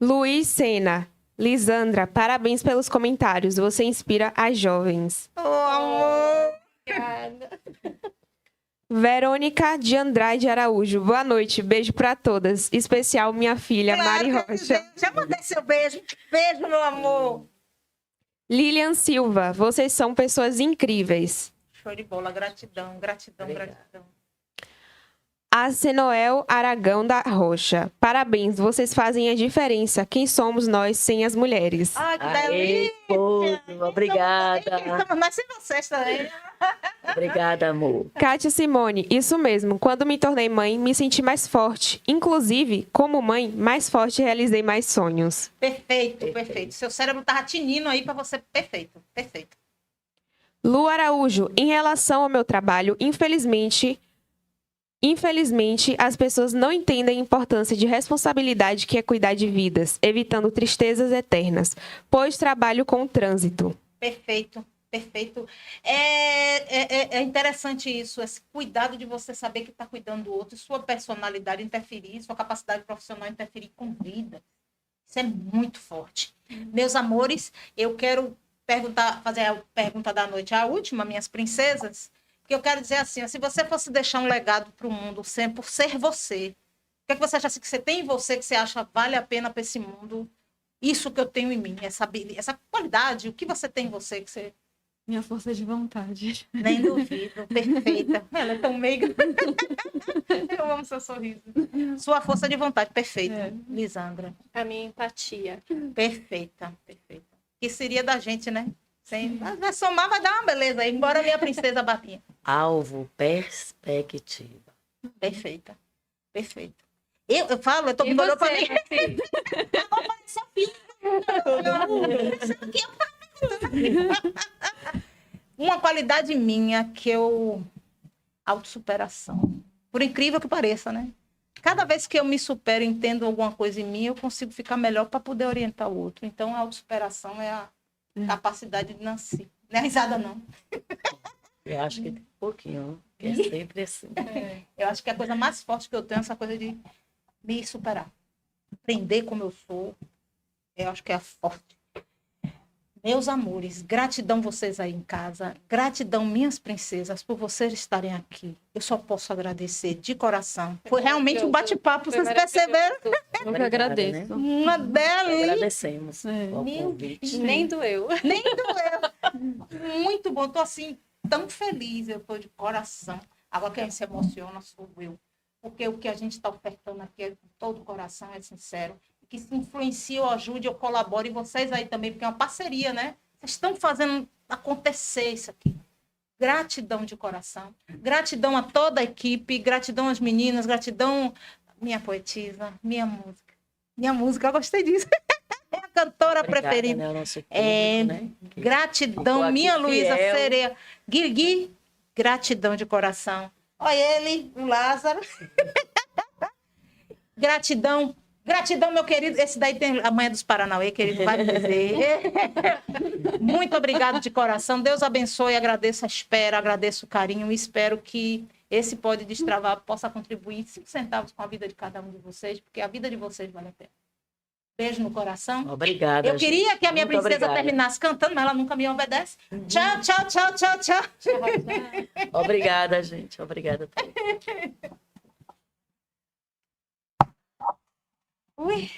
Luiz Sena. Lisandra, parabéns pelos comentários. Você inspira as jovens. Oh, amor. Obrigada. Verônica de Andrade Araújo. Boa noite. Beijo pra todas. Especial minha filha, Mari Claro, Rocha. já mandei seu beijo. Beijo, meu amor. Lilian Silva. Vocês são pessoas incríveis. Show de bola. Gratidão, gratidão, gratidão. Arcenoel Aragão da Rocha. Parabéns, vocês fazem a diferença. Quem somos nós sem as mulheres? Ai, que Aê, delícia. esposo, obrigada. Nós sem vocês também. Obrigada, amor. Kátia Simone, isso mesmo. Quando me tornei mãe, me senti mais forte. Inclusive, como mãe, mais forte realizei mais sonhos. Perfeito, perfeito. Seu cérebro tava tinindo aí para você. Perfeito, perfeito. Lu Araújo, em relação ao meu trabalho, infelizmente, as pessoas não entendem a importância de responsabilidade que é cuidar de vidas, evitando tristezas eternas, pois trabalho com o trânsito. Perfeito, perfeito. É interessante isso, esse cuidado de você saber que está cuidando do outro, sua personalidade interferir, sua capacidade profissional interferir com vida. Isso é muito forte. Meus amores, eu quero fazer a pergunta da noite, a última, minhas princesas, que eu quero dizer assim, se você fosse deixar um legado para o mundo sempre por ser você, o que é que você acha assim, que você tem em você que você acha vale a pena para esse mundo? Isso que eu tenho em mim, essa qualidade, o que você tem em você que você... Minha força de vontade. Nem duvido, perfeita. Ela é tão meiga. Eu amo seu sorriso. Sua força de vontade, perfeita, Lisandra. A minha empatia. Perfeita, perfeita. Que seria da gente, né? Vai somar, vai dar uma beleza aí, embora minha princesa Batinha. Alvo, perspectiva. Perfeita, perfeita. Eu falo, eu tô E olhando pra você, mim. Nancy? Agora parece uma qualidade minha que eu... Autossuperação. Por incrível que pareça, né? Cada vez que eu me supero, entendo alguma coisa em mim, eu consigo ficar melhor para poder orientar o outro. Então, a autossuperação é capacidade de Nancy. Não é risada, não. Eu acho que tem um pouquinho, que é sempre assim. Eu acho que a coisa mais forte que eu tenho é essa coisa de me superar. Aprender como eu sou. Eu acho que é a forte. Meus amores, gratidão vocês aí em casa. Gratidão, minhas princesas, por vocês estarem aqui. Eu só posso agradecer de coração. Foi realmente um bate-papo, vocês perceberam? Eu que Obrigada, agradeço. né? Uma delícia. Agradecemos o Meu convite. Nem doeu. Nem doeu. Muito bom. Tô assim, tão feliz. Eu tô de coração. Agora quem se emociona sou eu. Porque o que a gente está ofertando aqui é com todo o coração, é sincero. Que se influencie ou ajude ou colabore. E vocês aí também, porque é uma parceria, né? Vocês estão fazendo acontecer isso aqui. Gratidão de coração. Gratidão a toda a equipe. Gratidão às meninas. Gratidão minha poetisa, minha música. Minha música, eu gostei disso. É a cantora Obrigada, preferida. né, ao nosso público, né? Que Gratidão, ficou aqui minha Luísa fiel. Sereia. Gui, gratidão de coração. Olha ele, o Lázaro. Gratidão, meu querido. Esse daí tem a manhã dos Paranauê, que ele vai me dizer. Muito obrigado de coração. Deus abençoe, agradeço a espera, agradeço o carinho e espero que esse Pode Destravar possa contribuir 5 centavos com a vida de cada um de vocês, porque a vida de vocês vale a pena. Beijo no coração. Obrigada, Eu queria gente. que a minha Muito princesa obrigada. terminasse cantando, mas ela nunca me obedece. Tchau, tchau, tchau, tchau, tchau. Obrigada, gente. Obrigada. Ui.